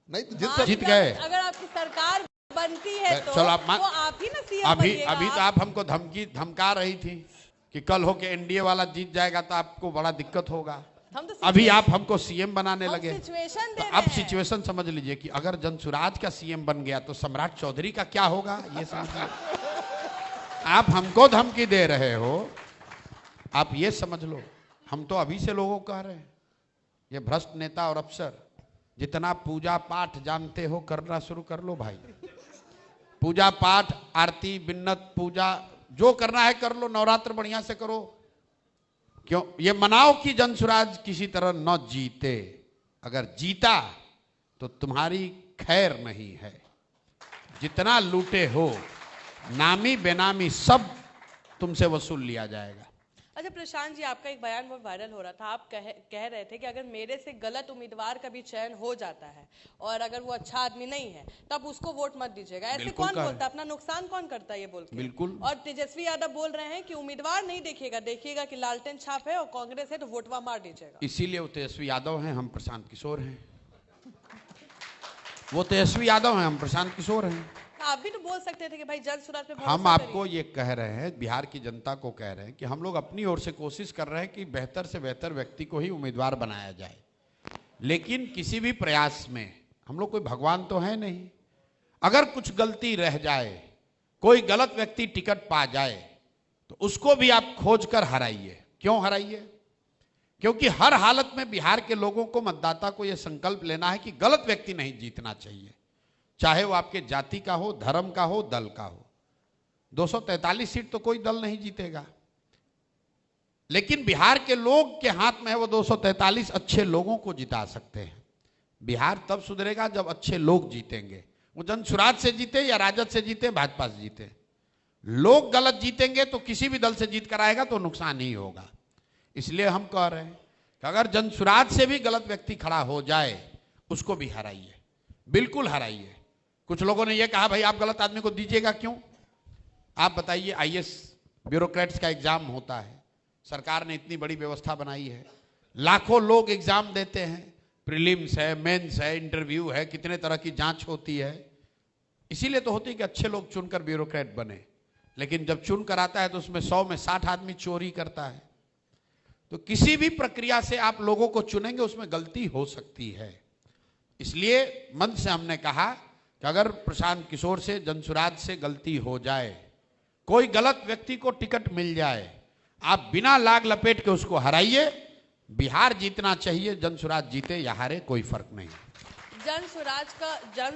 नहीं तो जीत गए, अगर आपकी सरकार बनती है तो चलो आप ही ना सीएम अभी तो आप हमको धमका रही थी कि कल हो के एनडीए वाला जीत जाएगा तो आपको बड़ा दिक्कत होगा। हम तो अभी आप हमको सीएम बनाने लगे। सिचुएशन तो अब सिचुएशन समझ लीजिए कि अगर जनसुराज का सीएम बन गया तो सम्राट चौधरी का क्या होगा, ये समझिए। आप हमको धमकी दे रहे हो, आप ये समझ लो। हम तो अभी से लोगों को कह रहे हैं, ये भ्रष्ट नेता और अफसर, जितना पूजा पाठ जानते हो करना शुरू कर लो भाई। पूजा पाठ, आरती, बिन्नत, पूजा जो करना है कर लो, नवरात्र बढ़िया से करो। क्यों ये मनाओ कि जनसुराज किसी तरह न जीते। अगर जीता तो तुम्हारी खैर नहीं है। जितना लूटे हो, नामी बेनामी सब तुमसे वसूल लिया जाएगा। अच्छा प्रशांत जी, आपका एक बयान बहुत वायरल हो रहा था। आप कह रहे थे कि अगर मेरे से गलत उम्मीदवार का भी चयन हो जाता है और अगर वो अच्छा आदमी नहीं है तब उसको वोट मत दीजिएगा। ऐसे कौन बोलता है? अपना नुकसान कौन करता है ये बोल के? बिल्कुल। और तेजस्वी यादव बोल रहे हैं कि उम्मीदवार नहीं देखिएगा, देखिएगा कि लालटेन छाप है और कांग्रेस है तो वोटवा मार दीजिएगा। इसीलिए वो तेजस्वी यादव हैं, हम प्रशांत किशोर हैं। वो तेजस्वी यादव हैं, हम प्रशांत किशोर हैं। आप भी तो बोल सकते थे कि भाई जनसुराज पे भरोसा हम आपको ये कह रहे हैं, बिहार की जनता को कह रहे हैं कि हम लोग अपनी ओर से कोशिश कर रहे हैं कि बेहतर से बेहतर व्यक्ति को ही उम्मीदवार बनाया जाए। लेकिन किसी भी प्रयास में हम लोग कोई भगवान तो है नहीं। अगर कुछ गलती रह जाए, कोई गलत व्यक्ति टिकट पा जाए तो उसको भी आप खोज कर हराइए। क्यों हराइए? क्योंकि हर हालत में बिहार के लोगों को, मतदाता को यह संकल्प लेना है कि गलत व्यक्ति नहीं जीतना चाहिए, चाहे वो आपके जाति का हो, धर्म का हो, दल का हो। 243 सीट तो कोई दल नहीं जीतेगा, लेकिन बिहार के लोग के हाथ में है, वो 243 अच्छे लोगों को जिता सकते हैं। बिहार तब सुधरेगा जब अच्छे लोग जीतेंगे। वो जनसुराज से जीते या राजद से जीते, भाजपा से जीते, लोग गलत जीतेंगे तो किसी भी दल से जीत कर आएगा तो नुकसान ही होगा। इसलिए हम कह रहे हैं कि अगर जनसुराज से भी गलत व्यक्ति खड़ा हो जाए उसको भी हराइए, बिल्कुल हराइए। कुछ लोगों ने यह कहा भाई आप गलत आदमी को दीजिएगा क्यों? आप बताइए, आईएएस ब्यूरोक्रेट्स का एग्जाम होता है, सरकार ने इतनी बड़ी व्यवस्था बनाई है, लाखों लोग एग्जाम देते हैं, प्रीलिम्स है, मेंस है, इंटरव्यू है, कितने तरह की जांच होती है। इसीलिए तो होती है कि अच्छे लोग चुनकर ब्यूरोक्रेट बने। लेकिन जब चुन कर आता है तो उसमें 100 में 60 आदमी चोरी करता है। तो किसी भी प्रक्रिया से आप लोगों को चुनेंगे उसमें गलती हो सकती है। इसलिए मन से हमने कहा कि अगर प्रशांत किशोर से, जनसुराज से गलती हो जाए, कोई गलत व्यक्ति को टिकट मिल जाए, आप बिना लाग लपेट के उसको हराइए। बिहार जीतना चाहिए, जनसुराज जीते या हारे कोई फर्क नहीं। जन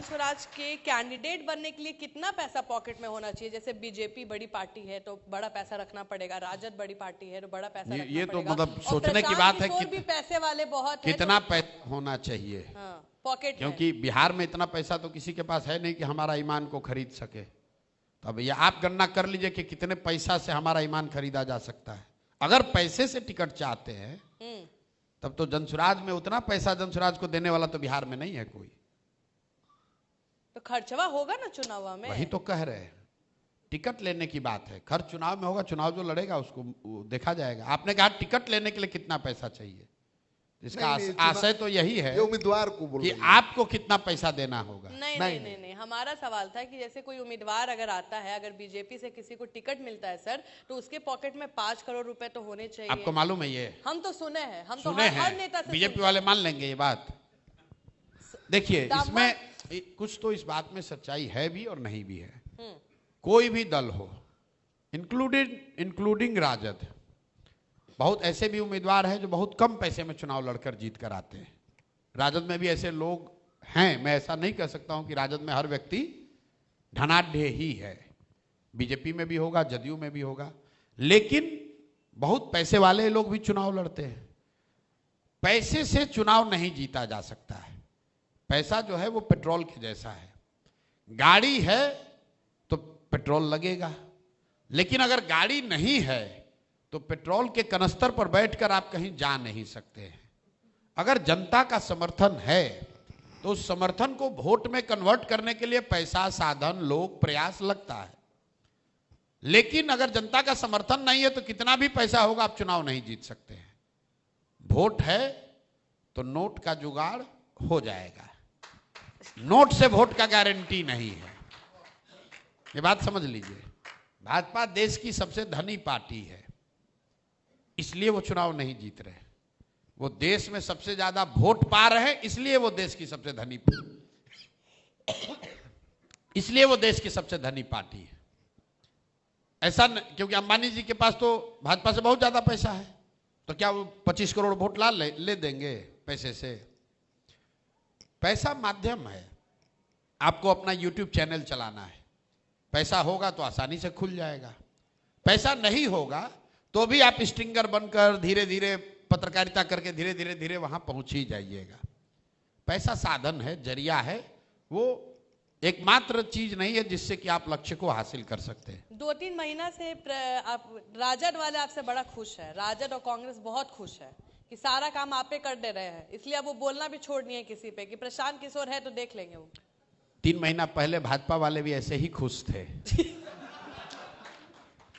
स्वराज के कैंडिडेट बनने के लिए कितना पैसा पॉकेट में होना चाहिए? जैसे बीजेपी बड़ी पार्टी है तो बड़ा पैसा रखना पड़ेगा, राजद बड़ी पार्टी है तो बड़ा पैसा रखना ये तो पड़ेगा। मतलब और सोचने की प्रशांत बात है किशोर भी पैसे वाले बहुत है, कितना पैसा होना चाहिए पॉकेट में। क्योंकि बिहार में इतना पैसा तो किसी के पास है नहीं कि हमारा ईमान को खरीद सके। तो अब ये आप गणना कर लीजिए कि कितने पैसा से हमारा ईमान खरीदा जा सकता है। अगर पैसे से टिकट चाहते हैं तब तो जनसुराज में उतना पैसा जनसुराज को देने वाला तो बिहार में नहीं है कोई। तो खर्चवा होगा ना चुनाव में। वही तो कह रहे हैं, टिकट लेने की बात है, खर्च चुनाव में होगा, चुनाव जो लड़ेगा उसको देखा जाएगा। आपने कहा टिकट लेने के लिए कितना पैसा चाहिए, इसका आशय तो यही है ये उम्मीदवार को बोल कि आपको कितना पैसा देना होगा। नहीं, हमारा सवाल था कि जैसे कोई उम्मीदवार अगर आता है, अगर बीजेपी से किसी को टिकट मिलता है सर, तो उसके पॉकेट में 5 करोड़ रुपए तो होने चाहिए। आपको मालूम है ये? हम तो सुने हैं, हम तो सुने हर नेता से बीजेपी वाले मान लेंगे ये बात। देखिए इसमें कुछ तो इस बात में सच्चाई है भी और नहीं भी है। कोई भी दल हो, इंक्लूडिंग राजद, बहुत ऐसे भी उम्मीदवार हैं जो बहुत कम पैसे में चुनाव लड़कर जीत कर आते हैं। राजद में भी ऐसे लोग हैं, मैं ऐसा नहीं कह सकता हूं कि राजद में हर व्यक्ति धनाढ्य ही है। बीजेपी में भी होगा, जदयू में भी होगा, लेकिन बहुत पैसे वाले लोग भी चुनाव लड़ते हैं। पैसे से चुनाव नहीं जीता जा सकता है। पैसा जो है वो पेट्रोल के जैसा है, गाड़ी है तो पेट्रोल लगेगा, लेकिन अगर गाड़ी नहीं है तो पेट्रोल के कनस्तर पर बैठकर आप कहीं जा नहीं सकते हैं। अगर जनता का समर्थन है तो उस समर्थन को वोट में कन्वर्ट करने के लिए पैसा, साधन, लोग, प्रयास लगता है। लेकिन अगर जनता का समर्थन नहीं है तो कितना भी पैसा होगा आप चुनाव नहीं जीत सकते हैं। वोट है तो नोट का जुगाड़ हो जाएगा, नोट से वोट का गारंटी नहीं है, ये बात समझ लीजिए। भाजपा देश की सबसे धनी पार्टी है, इसलिए वो चुनाव नहीं जीत रहे। वो देश में सबसे ज्यादा वोट पा रहे हैं, इसलिए वो देश की सबसे धनी इसलिए वो देश की सबसे धनी पार्टी है। ऐसा क्योंकि अंबानी जी के पास तो भाजपा से बहुत ज्यादा पैसा है, तो क्या वो 25 करोड़ वोट ले देंगे पैसे से? पैसा माध्यम है। आपको अपना YouTube चैनल चलाना है, पैसा होगा तो आसानी से खुल जाएगा। पैसा नहीं होगा तो भी आप स्टिंगर बनकर धीरे धीरे पत्रकारिता करके धीरे धीरे वहां पहुंच ही जाइएगा। पैसा साधन है, जरिया है, वो एकमात्र चीज नहीं है जिससे कि आप लक्ष्य को हासिल कर सकते हैं। 2-3 महीना से आप राजद वाले आपसे बड़ा खुश है, राजद और कांग्रेस बहुत खुश है कि सारा काम आप पे कर दे रहे हैं, इसलिए अब वो बोलना भी छोड़ नहीं है किसी पे कि प्रशांत किशोर है तो देख लेंगे वो। 3 महीना पहले भाजपा वाले भी ऐसे ही खुश थे।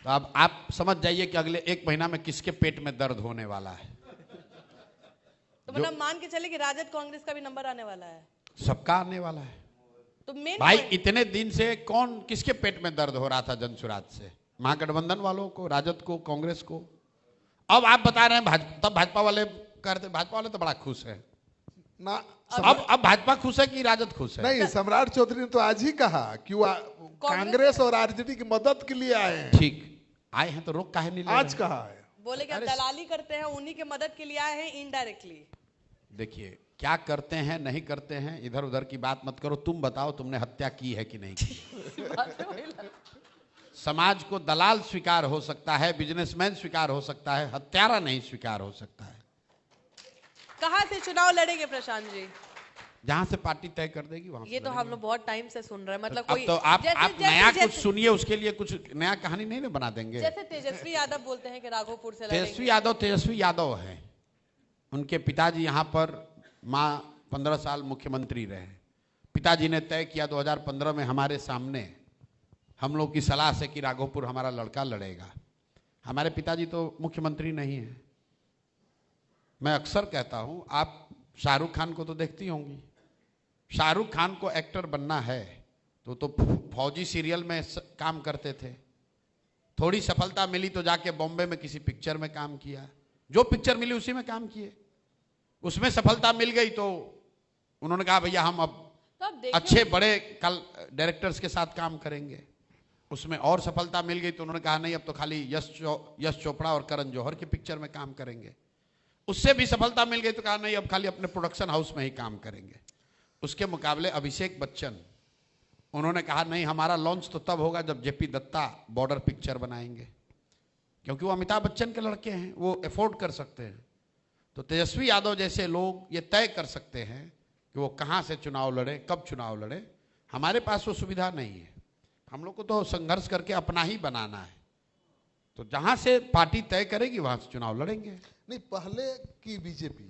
तो अब आप समझ जाइए कि अगले 1 महीना में किसके पेट में दर्द होने वाला है। तो मतलब मान के चले कि राजद कांग्रेस का भी नंबर आने वाला है, सबका आने वाला है। तो मेन भाई इतने दिन से कौन किसके पेट में दर्द हो रहा था जनसुराज से? महागठबंधन वालों को, राजद को, कांग्रेस को। अब आप बता रहे हैं तब भाजपा वाले करते, भाजपा वाले तो बड़ा खुश है ना। अब भाजपा खुश है कि राजद खुश है? नहीं, सम्राट चौधरी ने तो आज ही कहा कि वो कांग्रेस और आरजेडी की मदद के लिए आए हैं। ठीक, आए हैं तो रोक काहे नहीं ले? आज कहा है, बोले कि दलाली करते हैं, उन्हीं के मदद के लिए आए हैं इनडायरेक्टली। देखिए क्या करते हैं नहीं करते हैं इधर उधर की बात मत करो। तुम बताओ तुमने हत्या की है कि नहीं की? समाज को दलाल स्वीकार हो सकता है, बिजनेसमैन स्वीकार हो सकता है, हत्यारा नहीं स्वीकार हो सकता है। कहां से चुनाव लड़ेंगे प्रशांत जी? जहां से पार्टी तय कर देगी वहां। ये तो हम लोग बहुत टाइम से सुन रहे हैं, मतलब अब कोई तो आप नया कुछ सुनिए, उसके लिए कुछ नया कहानी नहीं ना बना देंगे। जैसे तेजस्वी यादव बोलते हैं कि राघोपुर से तेजस्वी यादव हैं, उनके पिताजी यहाँ पर माँ 15 साल मुख्यमंत्री रहे। पिताजी ने तय किया 2015 में हमारे सामने हम लोग की सलाह से कि राघोपुर हमारा लड़का लड़ेगा। हमारे पिताजी तो मुख्यमंत्री नहीं है। मैं अक्सर कहता हूँ, आप शाहरुख खान को तो देखती होंगी, शाहरुख खान को एक्टर बनना है तो फौजी सीरियल में काम करते थे। थोड़ी सफलता मिली तो जाके बॉम्बे में किसी पिक्चर में काम किया, जो पिक्चर मिली उसी में काम किए। उसमें सफलता मिल गई तो उन्होंने कहा भैया हम अब अच्छे बड़े डायरेक्टर्स के साथ काम करेंगे। उसमें और सफलता मिल गई तो उन्होंने कहा नहीं अब तो खाली यश चोपड़ा और करण जौहर की पिक्चर में काम करेंगे। उससे भी सफलता मिल गई तो कहा नहीं अब खाली अपने प्रोडक्शन हाउस में ही काम करेंगे। उसके मुकाबले अभिषेक बच्चन, उन्होंने कहा नहीं, हमारा लॉन्च तो तब होगा जब जेपी दत्ता बॉर्डर पिक्चर बनाएंगे, क्योंकि वो अमिताभ बच्चन के लड़के हैं, वो अफोर्ड कर सकते हैं। तो तेजस्वी यादव जैसे लोग ये तय कर सकते हैं कि वो कहाँ से चुनाव लड़े, कब चुनाव लड़े। हमारे पास वो सुविधा नहीं है, हम लोग को तो संघर्ष करके अपना ही बनाना है। तो जहां से पार्टी तय करेगी वहां से चुनाव लड़ेंगे। नहीं, पहले की बीजेपी,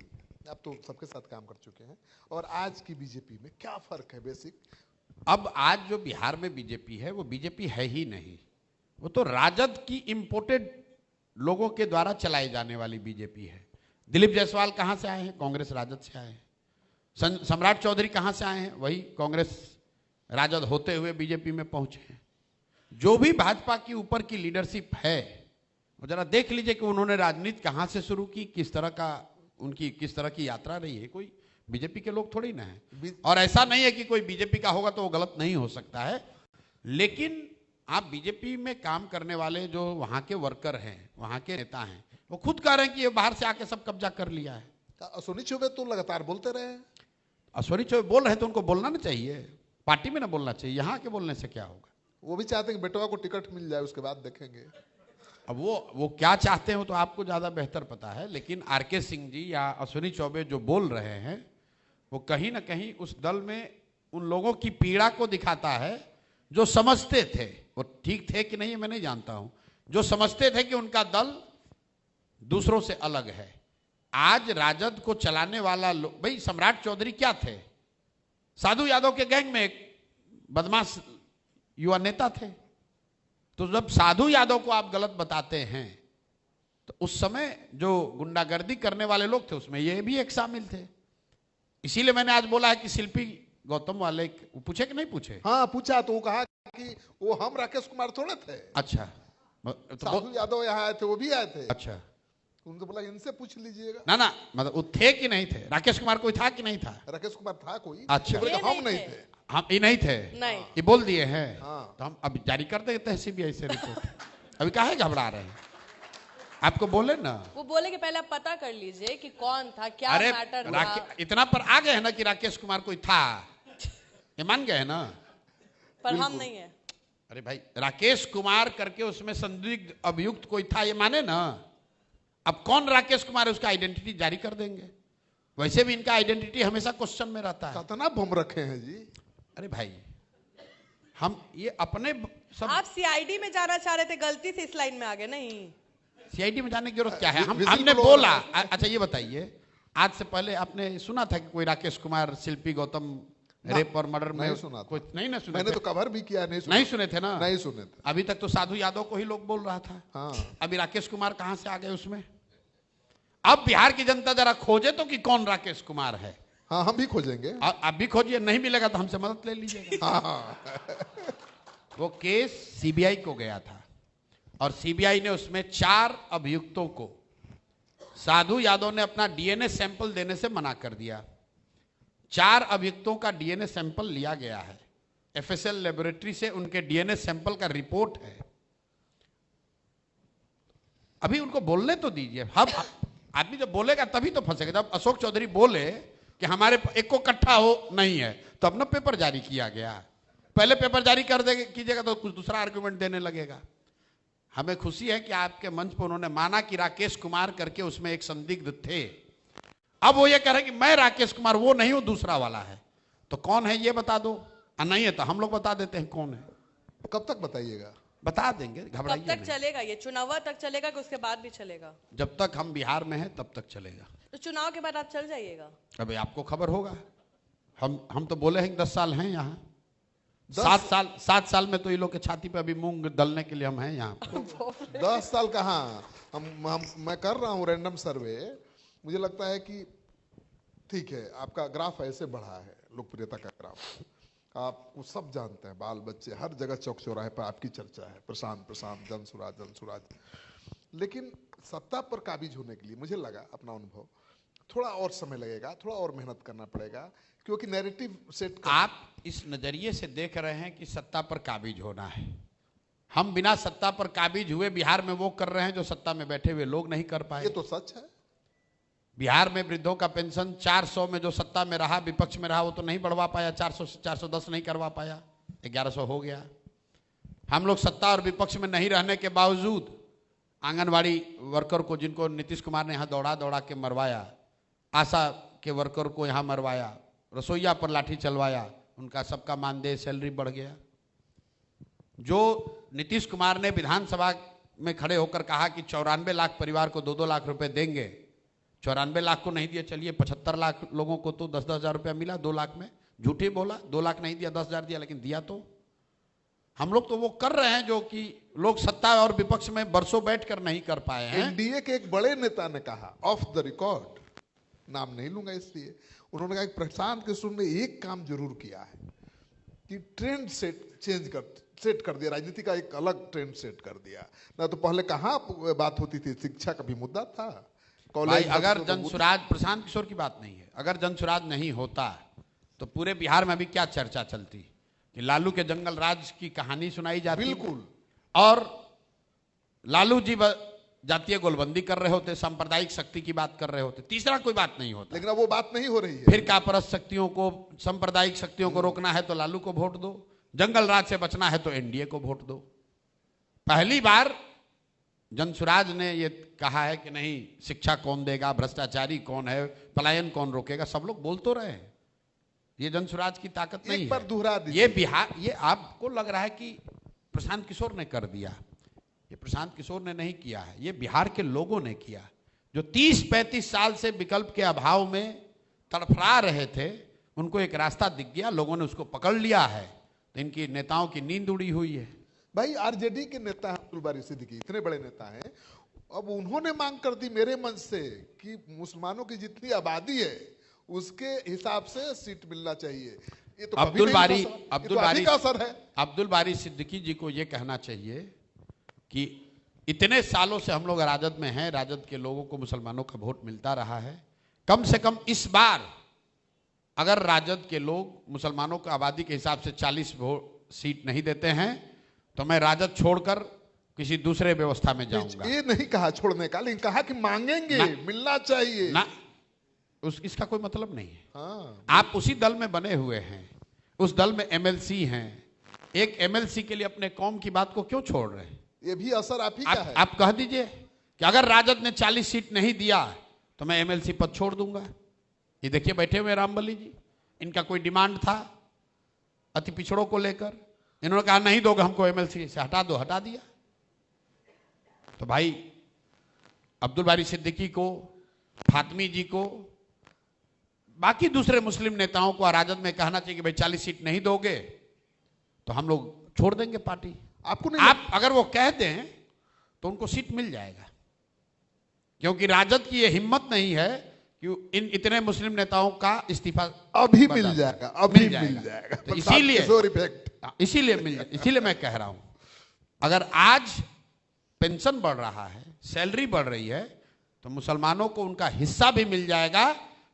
आप तो सबके साथ काम कर चुके हैं, और आज की बीजेपी में क्या फर्क है बेसिक? अब आज जो बिहार में बीजेपी है वो बीजेपी है ही नहीं, वो तो राजद की इंपोर्टेड लोगों के द्वारा चलाई जाने वाली बीजेपी है। दिलीप जायसवाल कहां से आए हैं? कांग्रेस राजद से आए हैं। सम्राट चौधरी कहां से आए हैं? वही कांग्रेस राजद होते हुए बीजेपी में पहुंचे हैं। जो भी भाजपा की ऊपर की लीडरशिप है, वो जरा देख लीजिए कि उन्होंने राजनीति कहां से शुरू की, किस तरह की यात्रा रही है। कोई बीजेपी के लोग थोड़ी ना है, और ऐसा नहीं है कि कोई बीजेपी का होगा तो वो गलत नहीं हो सकता है। लेकिन आप बीजेपी में काम करने वाले जो वहां के वर्कर हैं, वहां के नेता हैं, वो खुद कह रहे हैं कि ये बाहर से आके सब कब्जा कर लिया है। अश्विनी चौबे तो लगातार बोलते रहे हैं। अश्विनी चौबे बोल रहे हैं तो उनको बोलना ना चाहिए, पार्टी में ना बोलना चाहिए, यहाँ के बोलने से क्या होगा? वो भी चाहते हैं कि बेटवा को टिकट मिल जाए, उसके बाद देखेंगे। अब वो क्या चाहते हो तो आपको ज्यादा बेहतर पता है। लेकिन आरके सिंह जी या अश्विनी चौबे जो बोल रहे हैं, वो कहीं ना कहीं उस दल में उन लोगों की पीड़ा को दिखाता है जो समझते थे, वो ठीक थे कि नहीं मैं नहीं जानता हूं, जो समझते थे कि उनका दल दूसरों से अलग है। आज राजद को चलाने वाला भाई सम्राट चौधरी क्या थे? साधु यादव के गैंग में एक बदमाश युवा नेता थे। तो जब साधु यादव को आप गलत बताते हैं तो उस समय जो गुंडागर्दी करने वाले लोग थे उसमें ये भी एक शामिल थे। इसीलिए मैंने आज बोला है कि शिल्पी गौतम वाले पूछे कि नहीं पूछे? हाँ पूछा, तो वो कहा कि वो हम राकेश कुमार थोड़े थे। अच्छा, तो साधु यादव यहाँ आए थे, वो भी आए थे। अच्छा, उनसे बोला इनसे पूछ लीजिएगा। ना मतलब वो थे कि नहीं थे? राकेश कुमार कोई था कि नहीं था? राकेश कुमार था कोई। अच्छा, हम नहीं थे। हम ये नहीं थे, नहीं, ये बोल दिए हैं। हाँ। तो हम अब जारी कर देते हैं सीबीआई से रिपोर्ट। अभी काहे घबरा रहे हैं? आपको बोले ना, वो बोले कि पहले आप पता कर लीजिए कि कौन था, क्या अरे मैटर हुआ। इतना पर आ गए है ना कि राकेश कुमार कोई था, ये मान गए ना? पर हम नहीं है। अरे भाई, राकेश कुमार करके उसमें संदिग्ध अभियुक्त कोई था, ये माने ना। अब कौन राकेश कुमार है उसका आइडेंटिटी जारी कर देंगे। वैसे भी इनका आइडेंटिटी हमेशा क्वेश्चन में रहता है। कितना बम रखे हैं जी। अरे भाई, हम ये अपने सब आप सीआईडी में जाना चाह रहे थे, गलती से इस लाइन में आ गए। नहीं, सीआईडी में जाने की जरूरत क्या है? हमने बोला। अच्छा ये बताइए, आज से पहले आपने सुना था कि कोई राकेश कुमार शिल्पी गौतम रेप और मर्डर में सुना कोई नहीं ना सुना? मैंने तो कवर भी किया, नहीं सुने थे ना? नहीं सुने थे। अभी तक तो साधु यादव को ही लोग बोल रहा था। हाँ। अभी राकेश कुमार कहां से आ गए उसमें? अब बिहार की जनता जरा खोजे तो कि कौन राकेश कुमार है। हाँ, हम भी खोजेंगे। आप भी खोजिए, नहीं मिलेगा तो हमसे मदद ले लीजिएगा। हाँ। वो केस सीबीआई को गया था और सीबीआई ने उसमें 4 अभियुक्तों को साधु यादव ने अपना डीएनए सैंपल देने से मना कर दिया। 4 अभियुक्तों का डीएनए सैंपल लिया गया है, एफएसएल लेबोरेटरी से उनके डीएनए सैंपल का रिपोर्ट है। अभी उनको बोलने तो दीजिए। हम आदमी जब बोलेगा तभी तो फंसेगा। जब अशोक चौधरी बोले कि हमारे एक को इकट्ठा हो नहीं है, तो अब ना पेपर जारी किया गया। पहले पेपर जारी कर दे कीजिएगा तो कुछ दूसरा आर्गुमेंट देने लगेगा। हमें खुशी है कि आपके मंच पर उन्होंने माना कि राकेश कुमार करके उसमें एक संदिग्ध थे। अब वो ये कह रहे हैं कि मैं राकेश कुमार वो नहीं हूं, दूसरा वाला है। तो कौन है ये बता दो, नहीं है तो हम लोग बता देते हैं कौन है। कब तक बताइएगा? बता देंगे, घबराइए कब तक चलेगा ये? चुनाव तक चलेगा कि उसके बाद भी चलेगा? जब तक हम बिहार में हैं तब तक चलेगा। तो चुनाव के बाद आप चल जाइएगा? अबे आपको खबर होगा, हम तो बोले हैं 10 साल हैं यहाँ। 7 साल में तो ये लोग के छाती पे अभी मूंग दलने के लिए हम हैं यहाँ। 10 साल कहाँ, मैं कर रहा हूँ रैंडम सर्वे। मुझे लगता है कि ठीक है, आपका ग्राफ ऐसे बढ़ा है, लोकप्रियता का ग्राफ। आपको सब जानते हैं, बाल बच्चे हर जगह चौक चौराहे पर आपकी चर्चा है, प्रशांत जनसुराज। लेकिन सत्ता पर काबिज होने के लिए मुझे लगा, अपना अनुभव, थोड़ा और समय लगेगा, थोड़ा और मेहनत करना पड़ेगा, क्योंकि नैरेटिव सेट आप इस नजरिए से देख रहे हैं कि सत्ता पर काबिज होना है। हम बिना सत्ता पर काबिज हुए बिहार में वो कर रहे हैं जो सत्ता में बैठे हुए लोग नहीं कर पाए। ये तो सच है। बिहार में वृद्धों का पेंशन 400 में जो सत्ता में रहा, विपक्ष में रहा, वो तो नहीं बढ़वा पाया, 400 से 410 नहीं करवा पाया, 1100 हो गया। हम लोग सत्ता और विपक्ष में नहीं रहने के बावजूद आंगनवाड़ी वर्कर को, जिनको नीतीश कुमार ने यहाँ दौड़ा दौड़ा के मरवाया, आशा के वर्कर को यहाँ मरवाया, रसोईया पर लाठी चलवाया, उनका सबका मानदेय सैलरी बढ़ गया। जो नीतीश कुमार ने विधानसभा में खड़े होकर कहा कि 94 लाख परिवार को 2-2 लाख रुपए देंगे, 94 लाख को नहीं दिए, चलिए 75 लाख लोगों को तो 10-10 हज़ार रुपया मिला 2 लाख में, झूठे बोला, 2 लाख नहीं दिया, 10,000 दिया, लेकिन दिया तो हम लोग तो वो कर रहे हैं जो कि लोग सत्ता और विपक्ष में बरसों बैठकर नहीं कर पाए हैं। एनडीए के एक बड़े नेता ने कहा, ऑफ द रिकॉर्ड, नाम नहीं लूंगा इसलिए, उन्होंने कहा कि प्रशांत किशोर ने एक काम जरूर किया है कि ट्रेंड सेट कर दिया, राजनीति का एक अलग ट्रेंड सेट कर दिया। ना तो पहले कहाँ बात होती थी, शिक्षा का भी मुद्दा था, भाई अगर जनसुराज, प्रशांत किशोर की बात नहीं है, अगर जनसुराज नहीं होता तो पूरे बिहार में अभी क्या चर्चा चलती कि लालू के जंगल राज की कहानी सुनाई जाती, बिल्कुल, और लालू जी जातीय गोलबंदी कर रहे होते, सांप्रदायिक शक्ति की बात कर रहे होते, तीसरा कोई बात नहीं होता। लेकिन अब वो बात नहीं हो रही है। फिर कापरस्त शक्तियों को, सांप्रदायिक शक्तियों को रोकना है तो लालू को वोट दो, जंगल राज से बचना है तो एनडीए को वोट दो। पहली बार जनसुराज ने ये कहा है कि नहीं, शिक्षा कौन देगा, भ्रष्टाचारी कौन है, पलायन कौन रोकेगा, सब लोग बोल तो रहे हैं। ये जनसुराज की ताकत नहीं है। एक बार दोहरा दीजिए। ये बिहार, ये आपको लग रहा है कि प्रशांत किशोर ने कर दिया, ये प्रशांत किशोर ने नहीं किया है, ये बिहार के लोगों ने किया, जो 30-35 साल से विकल्प के अभाव में तड़फड़ा रहे थे, उनको एक रास्ता दिख गया, लोगों ने उसको पकड़ लिया है, तो इनकी नेताओं की नींद उड़ी हुई है। भाई आरजेडी के नेता अब्दुल बारी सिद्दीकी इतने बड़े नेता हैं, अब उन्होंने मांग कर दी मेरे मंच से कि मुसलमानों की जितनी आबादी है उसके हिसाब से सीट मिलना चाहिए। ये तो अब्दुल बारी का असर है। अब्दुल बारी सिद्दीकी जी को ये कहना चाहिए कि इतने सालों से हम लोग राजद में हैं, राजद के लोगों को मुसलमानों का वोट मिलता रहा है, कम से कम इस बार अगर राजद के लोग मुसलमानों की आबादी के हिसाब से 40 सीट नहीं देते हैं तो मैं राजद छोड़कर किसी दूसरे व्यवस्था में जाऊंगा। ये नहीं कहा छोड़ने का, लेकिन कहा कि मांगेंगे, मिलना चाहिए ना, इसका कोई मतलब नहीं है। हाँ। आप उसी दल में बने हुए हैं, उस दल में एमएलसी हैं, एक एमएलसी के लिए अपने कौम की बात को क्यों छोड़ रहे हैं? ये भी असर आप ही का है। आप कह दीजिए कि अगर राजद ने 40 सीट नहीं दिया तो मैं एमएलसी पद छोड़ दूंगा। ये देखिए बैठे हुए रामबली जी, इनका कोई डिमांड था अति पिछड़ों को लेकर, इन्होंने कहा नहीं दोगे हमको एमएलसी से हटा दो, हटा दिया। तो भाई अब्दुल बारी सिद्दीकी को, फातमी जी को, बाकी दूसरे मुस्लिम नेताओं को राजद में कहना चाहिए कि भाई 40 सीट नहीं दोगे तो हम लोग छोड़ देंगे पार्टी। आपको नहीं, आप अगर वो कह दें तो उनको सीट मिल जाएगा, क्योंकि राजद की ये हिम्मत नहीं है कि इन इतने मुस्लिम नेताओं का इस्तीफा अभी मिल जाएगा, अभी मिल जाएगा। तो इसीलिए मैं कह रहा हूं, अगर आज पेंशन बढ़ रहा है, सैलरी बढ़ रही है, तो मुसलमानों को उनका हिस्सा भी मिल जाएगा।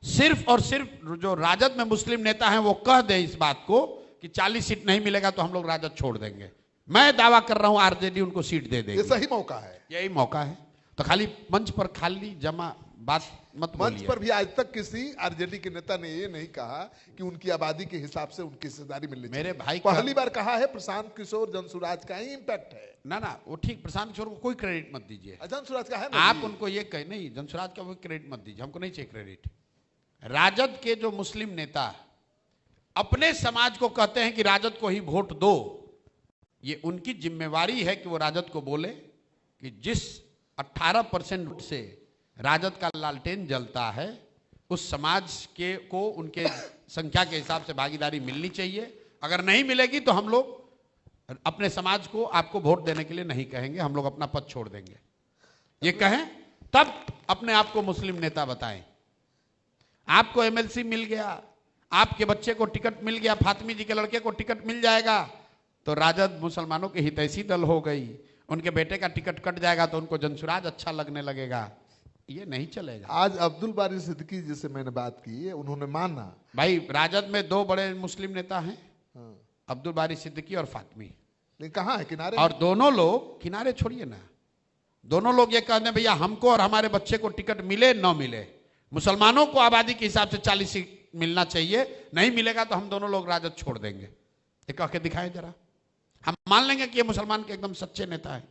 सिर्फ और सिर्फ जो राजद में मुस्लिम नेता हैं वो कह दें इस बात को कि 40 सीट नहीं मिलेगा तो हम लोग राजद छोड़ देंगे, मैं दावा कर रहा हूं आरजेडी उनको सीट दे देगी। ये सही मौका है, यही मौका है। तो खाली मंच पर खाली जमा बात मत बोलिए। मंच पर भी आज तक किसी आरजेडी के नेता ने ये नहीं कहा कि उनकी आबादी के हिसाब से उनकी हिस्सेदारी मिलनी चाहिए। मेरे भाई पहली बार कहा है प्रशांत किशोर जनसुराज का ही इंपैक्ट है। ना वो ठीक, प्रशांत किशोर को कोई क्रेडिट मत दीजिए, जनसुराज का है ना, आप उनको ये कह नहीं, जनसुराज का कोई क्रेडिट मत दीजिए, हमको नहीं चाहिए क्रेडिट। राजद के जो मुस्लिम नेता अपने समाज को कहते हैं कि राजद को ही वोट दो, ये उनकी जिम्मेवारी है कि वो राजद को बोले कि जिस 18% से राजद का लालटेन जलता है उस समाज के को उनके संख्या के हिसाब से भागीदारी मिलनी चाहिए। अगर नहीं मिलेगी तो हम लोग अपने समाज को आपको वोट देने के लिए नहीं कहेंगे, हम लोग अपना पद छोड़ देंगे। ये कहें तब अपने आप को मुस्लिम नेता बताएं। आपको एमएलसी मिल गया, आपके बच्चे को टिकट मिल गया, फातमी जी के लड़के को टिकट मिल जाएगा तो राजद मुसलमानों की हितैषी दल हो गई, उनके बेटे का टिकट कट जाएगा तो उनको जनसुराज अच्छा लगने लगेगा। ये नहीं चलेगा। आज अब्दुल बारी सिद्दीकी जिससे मैंने बात की है, उन्होंने माना भाई राजद में 2 बड़े मुस्लिम नेता हैं, अब्दुल बारी सिद्दीकी और फातमी, लेकिन कहाँ है किनारे, और दोनों लोग किनारे छोड़िए ना, दोनों लोग ये कहते हैं भैया हमको और हमारे बच्चे को टिकट मिले न मिले, मुसलमानों को आबादी के हिसाब से 40 सीट मिलना चाहिए, नहीं मिलेगा तो हम दोनों लोग राजद छोड़ देंगे। ये कह के दिखाएं जरा, हम मान लेंगे कि ये मुसलमान के एकदम सच्चे नेता है।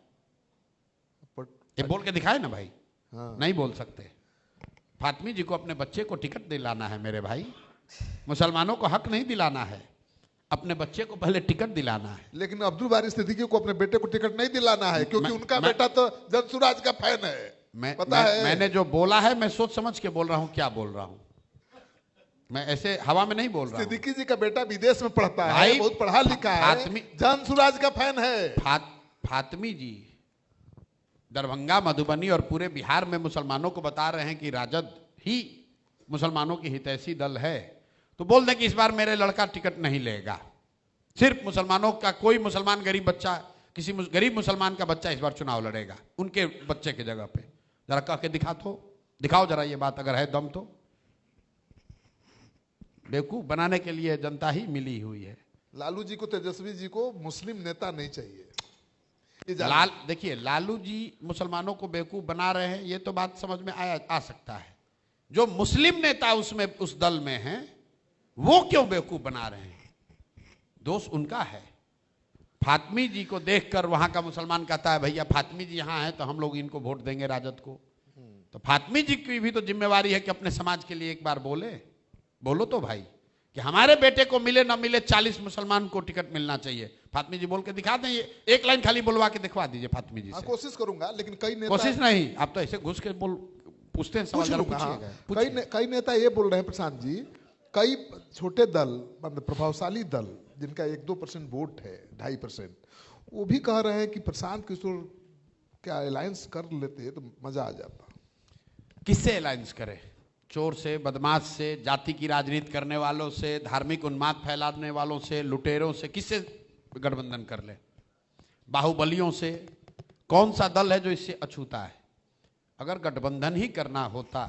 ये बोल के दिखाए ना भाई। हाँ। नहीं बोल सकते। फातिमी जी को अपने बच्चे को टिकट दिलाना है मेरे भाई, मुसलमानों को हक नहीं दिलाना है, अपने बच्चे को पहले टिकट दिलाना है। लेकिन अब्दुल बारी सिद्दीकी को अपने बेटे को टिकट नहीं दिलाना है, क्योंकि उनका बेटा तो जनसुराज का फैन है। पता है? मैंने जो बोला है मैं सोच समझ के बोल रहा हूं, क्या बोल रहा हूं, मैं ऐसे हवा में नहीं बोल रहा हूं। सिद्दीकी जी का बेटा विदेश में पढ़ता है, भाई, बहुत पढ़ा लिखा है, जनसुराज का फैन है। फातिमी जी दरभंगा, मधुबनी और पूरे बिहार में मुसलमानों को बता रहे हैं कि राजद ही मुसलमानों की हितैषी दल है, तो बोल दें कि इस बार मेरे लड़का टिकट नहीं लेगा। सिर्फ मुसलमानों का, कोई मुसलमान गरीब बच्चा, किसी गरीब मुसलमान का बच्चा इस बार चुनाव लड़ेगा उनके बच्चे की जगह पे। जरा कह के दिखाओ जरा ये बात, अगर है दम तो। बेवकूफ बनाने के लिए जनता ही मिली हुई है। लालू जी को, तेजस्वी जी को मुस्लिम नेता नहीं चाहिए। देखिए, लालू जी मुसलमानों को बेवकूफ बना रहे हैं, ये तो बात समझ में आ सकता है। जो मुस्लिम नेता उसमें, उस दल में हैं, वो क्यों बेवकूफ बना रहे हैं, दोष उनका है। फातिमी जी को देखकर वहां का मुसलमान कहता है भैया फातिमी जी यहां हैं तो हम लोग इनको वोट देंगे राजद को। तो फातिमी जी की भी तो जिम्मेवारी है कि अपने समाज के लिए एक बार बोलो तो भाई, कि हमारे बेटे को मिले ना मिले 40 मुसलमान को टिकट मिलना चाहिए। फातिमी जी बोल के दिखा दें, ये एक लाइन खाली बुलवा के दिखवा दीजिए फातिमी जी से। कोशिश करूंगा, लेकिन कई नेता, कोशिश नहीं, आप तो ऐसे घुस के पूछते हैं सवाल। कई नेता ये बोल रहे हैं प्रशांत जी, कई छोटे दल, मतलब प्रभावशाली दल जिनका 1-2% वोट है, 2.5%, वो भी कह रहे हैं कि प्रशांत किशोर क्या अलायंस कर लेते तो मजा आ जाता। किससे अलायंस करे? चोर से, बदमाश से, जाति की राजनीति करने वालों से, धार्मिक उन्माद फैलाने वालों से, लुटेरों से, किससे गठबंधन कर ले? बाहुबलियों से? कौन सा दल है जो इससे अछूता है? अगर गठबंधन ही करना होता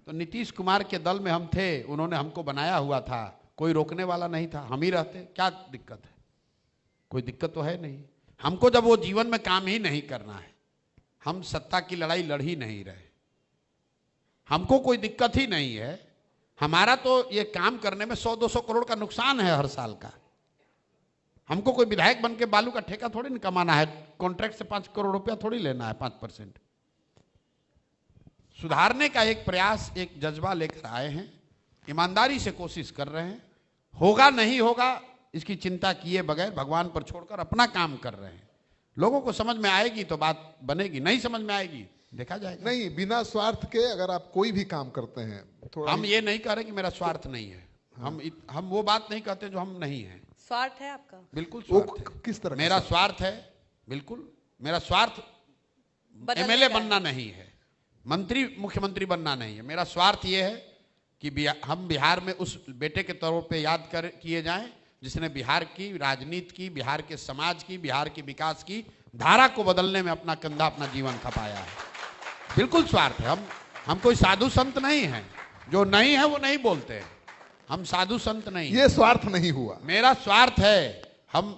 तो नीतीश कुमार के दल में हम थे, उन्होंने हमको बनाया हुआ था, कोई रोकने वाला नहीं था, हम ही रहते। क्या दिक्कत है? कोई दिक्कत तो है नहीं। हमको जब वो जीवन में काम ही नहीं करना है, हम सत्ता की लड़ाई लड़ ही नहीं रहे, हमको कोई दिक्कत ही नहीं है। हमारा तो ये काम करने में 100-200 करोड़ का नुकसान है हर साल का। हमको कोई विधायक बन के बालू का ठेका थोड़ी नहीं कमाना है, कॉन्ट्रैक्ट से 5 करोड़ रुपया थोड़ी लेना है, 5%। सुधारने का एक प्रयास, एक जज्बा लेकर आए हैं, ईमानदारी से कोशिश कर रहे हैं। होगा नहीं होगा इसकी चिंता किए बगैर भगवान पर छोड़कर अपना काम कर रहे हैं। लोगों को समझ में आएगी तो बात बनेगी, नहीं समझ में आएगी देखा जाएगा। नहीं, बिना स्वार्थ के अगर आप कोई भी काम करते हैं, हम ये नहीं कह रहे कि मेरा स्वार्थ नहीं है। हम वो बात नहीं कहते जो हम नहीं है। स्वार्थ है आपका? बिल्कुल स्वार्थ है। किस तरह? मेरा स्वार्थ है, बिल्कुल मेरा स्वार्थ एमएलए बनना नहीं है, मंत्री मुख्यमंत्री बनना नहीं है। मेरा स्वार्थ ये है कि हम बिहार में उस बेटे के तौर पे याद किए जाएं जिसने बिहार की राजनीति की, बिहार के समाज की, बिहार के विकास की धारा को बदलने में अपना कंधा, अपना जीवन खपाया है। बिल्कुल स्वार्थ है। हम कोई साधु संत नहीं हैं, जो नहीं है वो नहीं बोलते हैं। हम साधु संत नहीं, ये स्वार्थ नहीं हुआ। मेरा स्वार्थ है, हम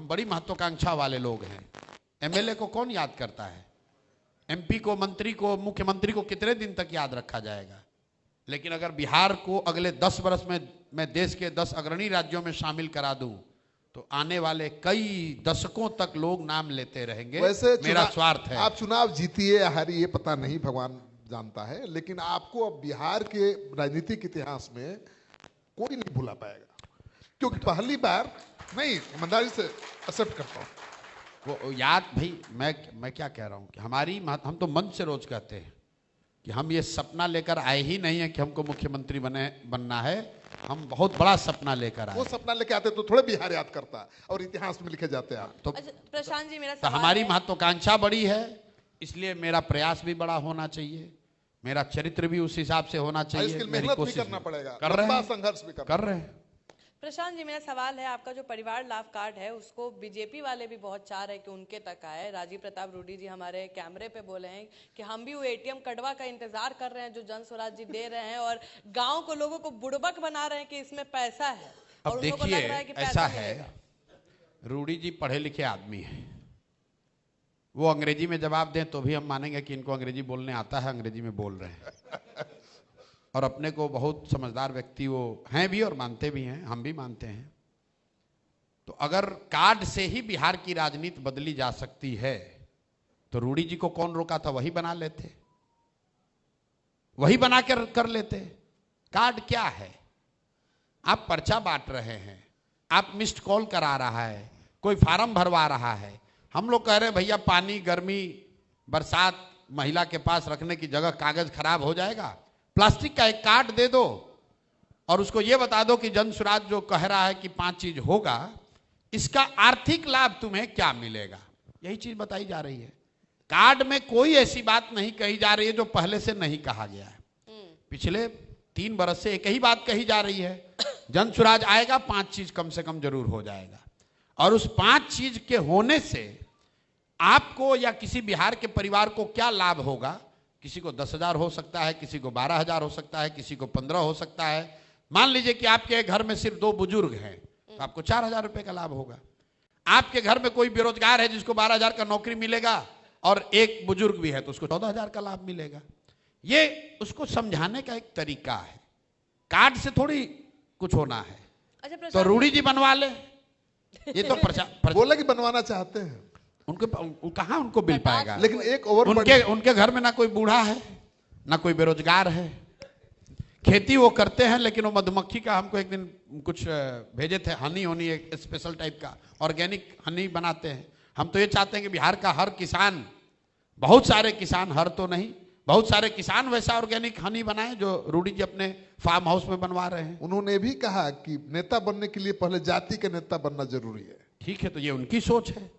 बड़ी महत्वाकांक्षा वाले लोग हैं। एमएलए को कौन याद करता है? एमपी को, मंत्री को, मुख्यमंत्री को कितने दिन तक याद रखा जाएगा? लेकिन अगर बिहार को अगले 10 वर्ष में मैं देश के 10 अग्रणी राज्यों में शामिल करा दूं तो आने वाले कई दशकों तक लोग नाम लेते रहेंगे। वैसे मेरा स्वार्थ है। आप चुनाव जीतिए या हारिए ये पता नहीं, भगवान जानता है, लेकिन आपको अब बिहार के राजनीतिक इतिहास में कोई नहीं भुला पाएगा, क्योंकि पहली बार, नहीं ईमानदारी से एक्सेप्ट करता हूँ वो याद भाई, मैं क्या कह रहा हूँ कि हम तो मन से रोज कहते हैं कि हम ये सपना लेकर आए ही नहीं है कि हमको मुख्यमंत्री बनना है। हम बहुत बड़ा सपना लेकर आए। वो सपना लेकर आते तो थोड़े बिहार याद करता और इतिहास में लिखे जाते आप तो। अच्छा प्रशांत जी, मेरा तो हमारी महत्वाकांक्षा बड़ी है, इसलिए मेरा प्रयास भी बड़ा होना चाहिए, मेरा चरित्र भी उस हिसाब से होना चाहिए। मेहनत भी करना पड़ेगा, कर रहे हैं, संघर्ष भी कर रहे हैं। प्रशांत जी, मेरा सवाल है, आपका जो परिवार लाभ कार्ड है उसको बीजेपी वाले भी बहुत चाह रहे हैं कि उनके तक आए। राजीव प्रताप रूडी जी हमारे कैमरे पे बोले हैं कि हम भी वो एटीएम कड़वा का इंतजार कर रहे हैं जो जन स्वराज जी दे रहे हैं, और गांव को लोगों को बुड़बक बना रहे हैं कि इसमें पैसा है। अब देखिए, ऐसा है, रूडी जी पढ़े लिखे आदमी है, वो अंग्रेजी में जवाब दें तो भी हम मानेंगे कि इनको अंग्रेजी बोलने आता है, अंग्रेजी में बोल रहे हैं। और अपने को बहुत समझदार व्यक्ति वो हैं भी और मानते भी हैं, हम भी मानते हैं। तो अगर कार्ड से ही बिहार की राजनीति बदली जा सकती है तो रूडी जी को कौन रोका था? वही बना लेते, वही बना कर लेते। कार्ड क्या है? आप पर्चा बांट रहे हैं, आप मिस्ड कॉल करा रहा है, कोई फार्म भरवा रहा है। हम लोग कह रहे हैं भैया पानी, गर्मी, बरसात, महिला के पास रखने की जगह कागज खराब हो जाएगा, प्लास्टिक का एक कार्ड दे दो और उसको ये बता दो कि जन स्वराज जो कह रहा है कि 5 चीज होगा, इसका आर्थिक लाभ तुम्हें क्या मिलेगा, यही चीज बताई जा रही है। कार्ड में कोई ऐसी बात नहीं कही जा रही है जो पहले से नहीं कहा गया है। पिछले 3 बरस से एक ही बात कही जा रही है, जन स्वराज आएगा 5 चीज कम से कम जरूर हो जाएगा। और उस 5 चीज के होने से आपको या किसी बिहार के परिवार को क्या लाभ होगा? किसी को 10,000 हो सकता है, किसी को 12,000 हो सकता है, किसी को 15 हो सकता है। मान लीजिए कि आपके घर में सिर्फ 2 बुजुर्ग हैं तो आपको 4,000 रुपए का लाभ होगा। आपके घर में कोई बेरोजगार है जिसको 12,000 का नौकरी मिलेगा और एक बुजुर्ग भी है तो उसको 14,000 का लाभ मिलेगा। ये उसको समझाने का एक तरीका है, कार्ड से थोड़ी कुछ होना है। अच्छा, तो रूडी जी बनवा ले, ये तो बोला कि बनवाना चाहते हैं, उनको कहां उनको मिल पाएगा? लेकिन एक और उनके घर में ना कोई बूढ़ा है ना कोई बेरोजगार है। खेती वो करते हैं, लेकिन वो मधुमक्खी का हमको एक दिन कुछ भेजे थे, हनी होनी, एक स्पेशल टाइप का ऑर्गेनिक हनी बनाते हैं। हम तो ये चाहते हैं कि बिहार का हर किसान, बहुत सारे किसान, हर तो नहीं, बहुत सारे किसान वैसा ऑर्गेनिक हनी बनाए जो रूडी जी अपने फार्म हाउस में बनवा रहे हैं। उन्होंने भी कहा कि नेता बनने के लिए पहले जाति के नेता बनना जरूरी है। ठीक है, तो ये उनकी सोच है।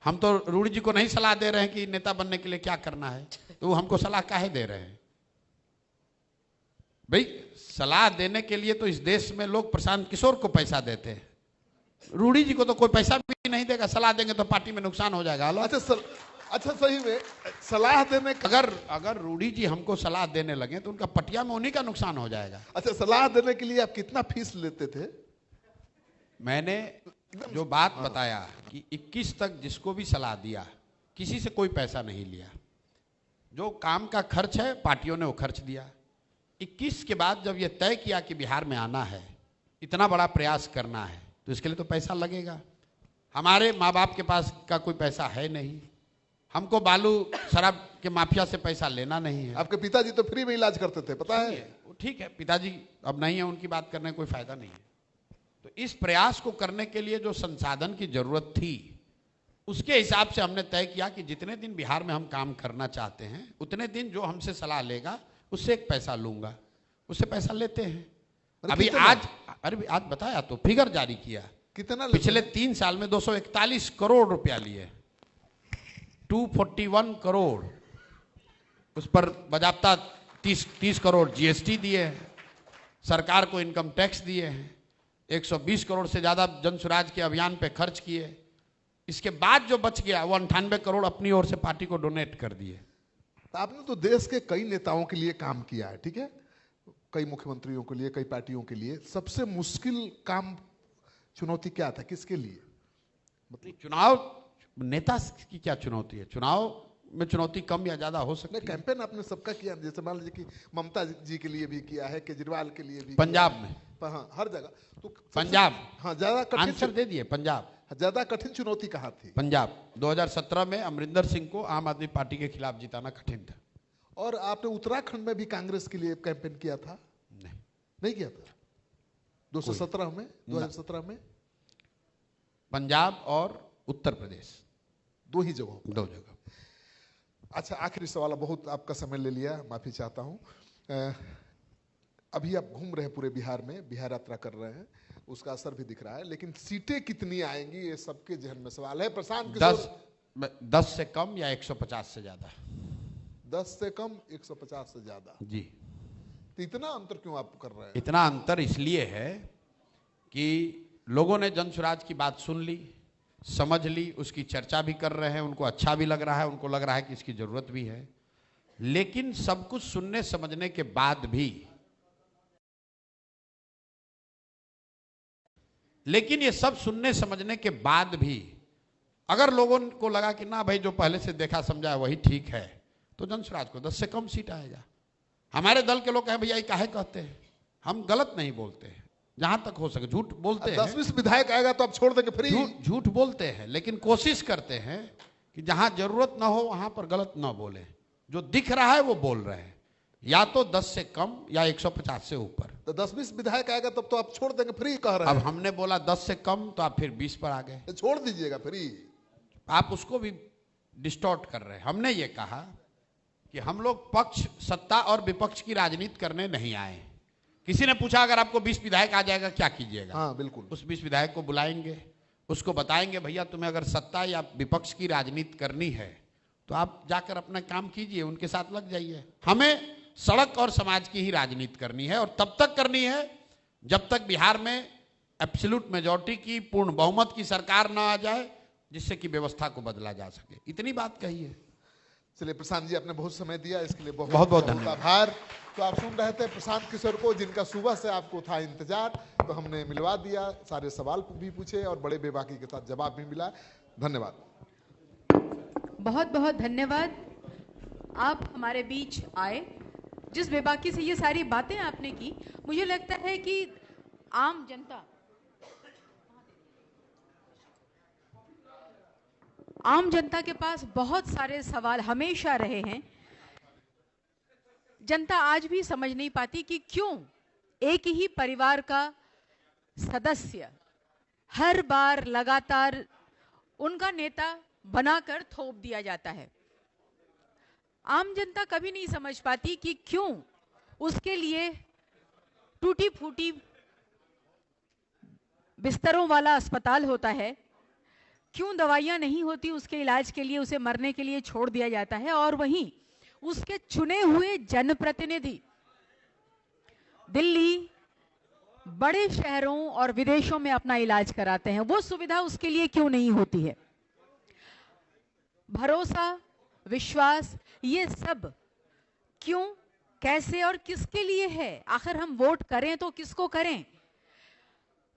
हम तो रूडी जी को नहीं सलाह दे रहे हैं कि नेता बनने के लिए क्या करना है, तो वो हमको सलाह काहे दे रहे हैं? भाई सलाह देने के लिए तो इस देश में लोग प्रशांत किशोर को पैसा देते हैं, रूडी जी को तो कोई पैसा भी नहीं देगा। सलाह देंगे तो पार्टी में नुकसान हो जाएगा। अच्छा सही में सलाह देने अगर रूडी जी हमको सलाह देने लगे तो उनका पटिया में उन्हीं का नुकसान हो जाएगा। अच्छा, सलाह देने के लिए आप कितना फीस लेते थे? मैंने जो बात बताया कि 21 तक जिसको भी सलाह दिया किसी से कोई पैसा नहीं लिया। जो काम का खर्च है पार्टियों ने वो खर्च दिया। 21 के बाद जब ये तय किया कि बिहार में आना है, इतना बड़ा प्रयास करना है, तो इसके लिए तो पैसा लगेगा। हमारे माँ बाप के पास का कोई पैसा है नहीं, हमको बालू शराब के माफिया से पैसा लेना नहीं है। आपके पिताजी तो फ्री में इलाज करते थे, पता है? ठीक है, पिताजी अब नहीं है, उनकी बात करने का कोई फायदा नहीं है। तो इस प्रयास को करने के लिए जो संसाधन की जरूरत थी, उसके हिसाब से हमने तय किया कि जितने दिन बिहार में हम काम करना चाहते हैं उतने दिन जो हमसे सलाह लेगा उससे एक पैसा लूंगा, उससे पैसा लेते हैं। अभी आज बताया तो फिगर जारी किया, कितना पिछले 3 साल में 241 करोड़ रुपया लिए, 241 करोड़, उस पर बजाब्ता 30 करोड़ जीएसटी दिए हैं, सरकार को इनकम टैक्स दिए हैं, 120 करोड़ से ज्यादा जन स्वराज के अभियान पे खर्च किए। इसके बाद जो बच गया वो 98 करोड़ अपनी ओर से पार्टी को डोनेट कर दिए। तो आपने तो देश के कई नेताओं के लिए काम किया है, ठीक है, कई मुख्यमंत्रियों के लिए, कई पार्टियों के लिए। सबसे मुश्किल काम, चुनौती क्या था, किसके लिए? मतलब चुनाव, नेता की क्या चुनौती है? चुनाव में चुनौती कम या ज्यादा हो सकती है। कैंपेन आपने सबका किया, जैसे मान लीजिए कि ममता जी के लिए भी किया है, केजरीवाल के लिए भी, पंजाब में, हाँ, हर जगह। तो पंजाब, हाँ, ज्यादा कठिन आंसर दे दिए, पंजाब ज्यादा कठिन चुनौती कहाँ थी? पंजाब 2017 में अमरिंदर सिंह को आम आदमी पार्टी के खिलाफ जिताना कठिन था। और आपने उत्तराखंड में भी कांग्रेस के लिए कैंपेन किया था? नहीं किया था। 2017 में पंजाब और उत्तर प्रदेश, 2 ही जगहों, 2 जगह। अच्छा, आखिरी सवाल, बहुत आपका समय ले लिया, माफी चाहता हूँ। अभी आप घूम रहे हैं पूरे बिहार में, बिहार यात्रा कर रहे हैं, उसका असर भी दिख रहा है, लेकिन सीटें कितनी आएंगी ये सबके जहन में सवाल है। प्रशांत किशोर 10 से कम या 150 से ज्यादा? 10 से कम, 150 से ज्यादा जी। तो इतना अंतर क्यों आप कर रहे हैं? इतना अंतर इसलिए है कि लोगों ने जन स्वराज की बात सुन ली, समझ ली, उसकी चर्चा भी कर रहे हैं, उनको अच्छा भी लग रहा है, उनको लग रहा है कि इसकी जरूरत भी है। लेकिन सब कुछ सुनने समझने के बाद भी, लेकिन ये सब सुनने समझने के बाद भी अगर लोगों को लगा कि ना भाई जो पहले से देखा समझा है वही ठीक है, तो जन स्वराज को 10 से कम सीट आएगा। हमारे दल के लोग कहें भैया ये काहे कहते हैं, हम गलत नहीं बोलते हैं, जहां तक हो सके झूठ बोलते हैं। 10-20 विधायक आएगा तो आप छोड़ देंगे फ्री? झूठ बोलते हैं, लेकिन कोशिश करते हैं कि जहां जरूरत ना हो वहां पर गलत ना बोले। जो दिख रहा है वो बोल रहे हैं, या तो 10 से कम या 150 से ऊपर। तो 10-20 विधायक आएगा तब तो आप छोड़ देंगे फ्री कह रहे हैं। अब हमने बोला 10 से कम तो आप फिर 20 पर आ गए। तो छोड़ दीजिएगा फ्री। आप उसको भी डिस्टॉर्ट कर रहे हैं। हमने ये कहा कि हम लोग पक्ष, सत्ता और विपक्ष की राजनीति करने नहीं आए। किसी ने पूछा अगर आपको 20 विधायक आ जाएगा क्या कीजिएगा? हाँ बिल्कुल। उस 20 विधायक को बुलाएंगे, उसको बताएंगे भैया तुम्हें अगर सत्ता या विपक्ष की राजनीति करनी है तो आप जाकर अपना काम कीजिए, उनके साथ लग जाइए। हमें सड़क और समाज की ही राजनीति करनी है, और तब तक करनी है जब तक बिहार में एब्सोल्यूट मेजॉरिटी की, पूर्ण बहुमत की सरकार ना आ जाए, जिससे कि व्यवस्था को बदला जा सके। इतनी बात कही है। चलिए प्रशांत जी, आपने बहुत समय दिया, इसके लिए बहुत बहुत बहुत धन्यवाद। आभार। तो आप सुन रहे थे प्रशांत किशोर को, जिनका सुबह से आपको था इंतजार, तो हमने मिलवा दिया, सारे सवाल भी पूछे और बड़े बेबाकी के साथ जवाब भी मिला। धन्यवाद। बहुत बहुत धन्यवाद, आप हमारे बीच आए, जिस बेबाकी से ये सारी बातें आपने की। मुझे लगता है कि आम जनता के पास बहुत सारे सवाल हमेशा रहे हैं। जनता आज भी समझ नहीं पाती कि क्यों एक ही परिवार का सदस्य हर बार लगातार उनका नेता बनाकर थोप दिया जाता है। आम जनता कभी नहीं समझ पाती कि क्यों उसके लिए टूटी फूटी बिस्तरों वाला अस्पताल होता है, क्यों दवाइयां नहीं होती उसके इलाज के लिए, उसे मरने के लिए छोड़ दिया जाता है, और वहीं उसके चुने हुए जनप्रतिनिधि दिल्ली, बड़े शहरों और विदेशों में अपना इलाज कराते हैं। वो सुविधा उसके लिए क्यों नहीं होती है? भरोसा, विश्वास, ये सब क्यों, कैसे और किसके लिए है? आखिर हम वोट करें तो किसको करें?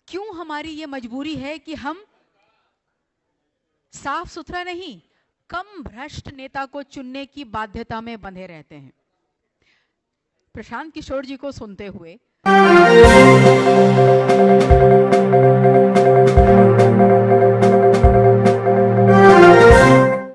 क्यों हमारी ये मजबूरी है कि हम साफ सुथरा नहीं, कम भ्रष्ट नेता को चुनने की बाध्यता में बंधे रहते हैं? प्रशांत किशोर जी को सुनते हुए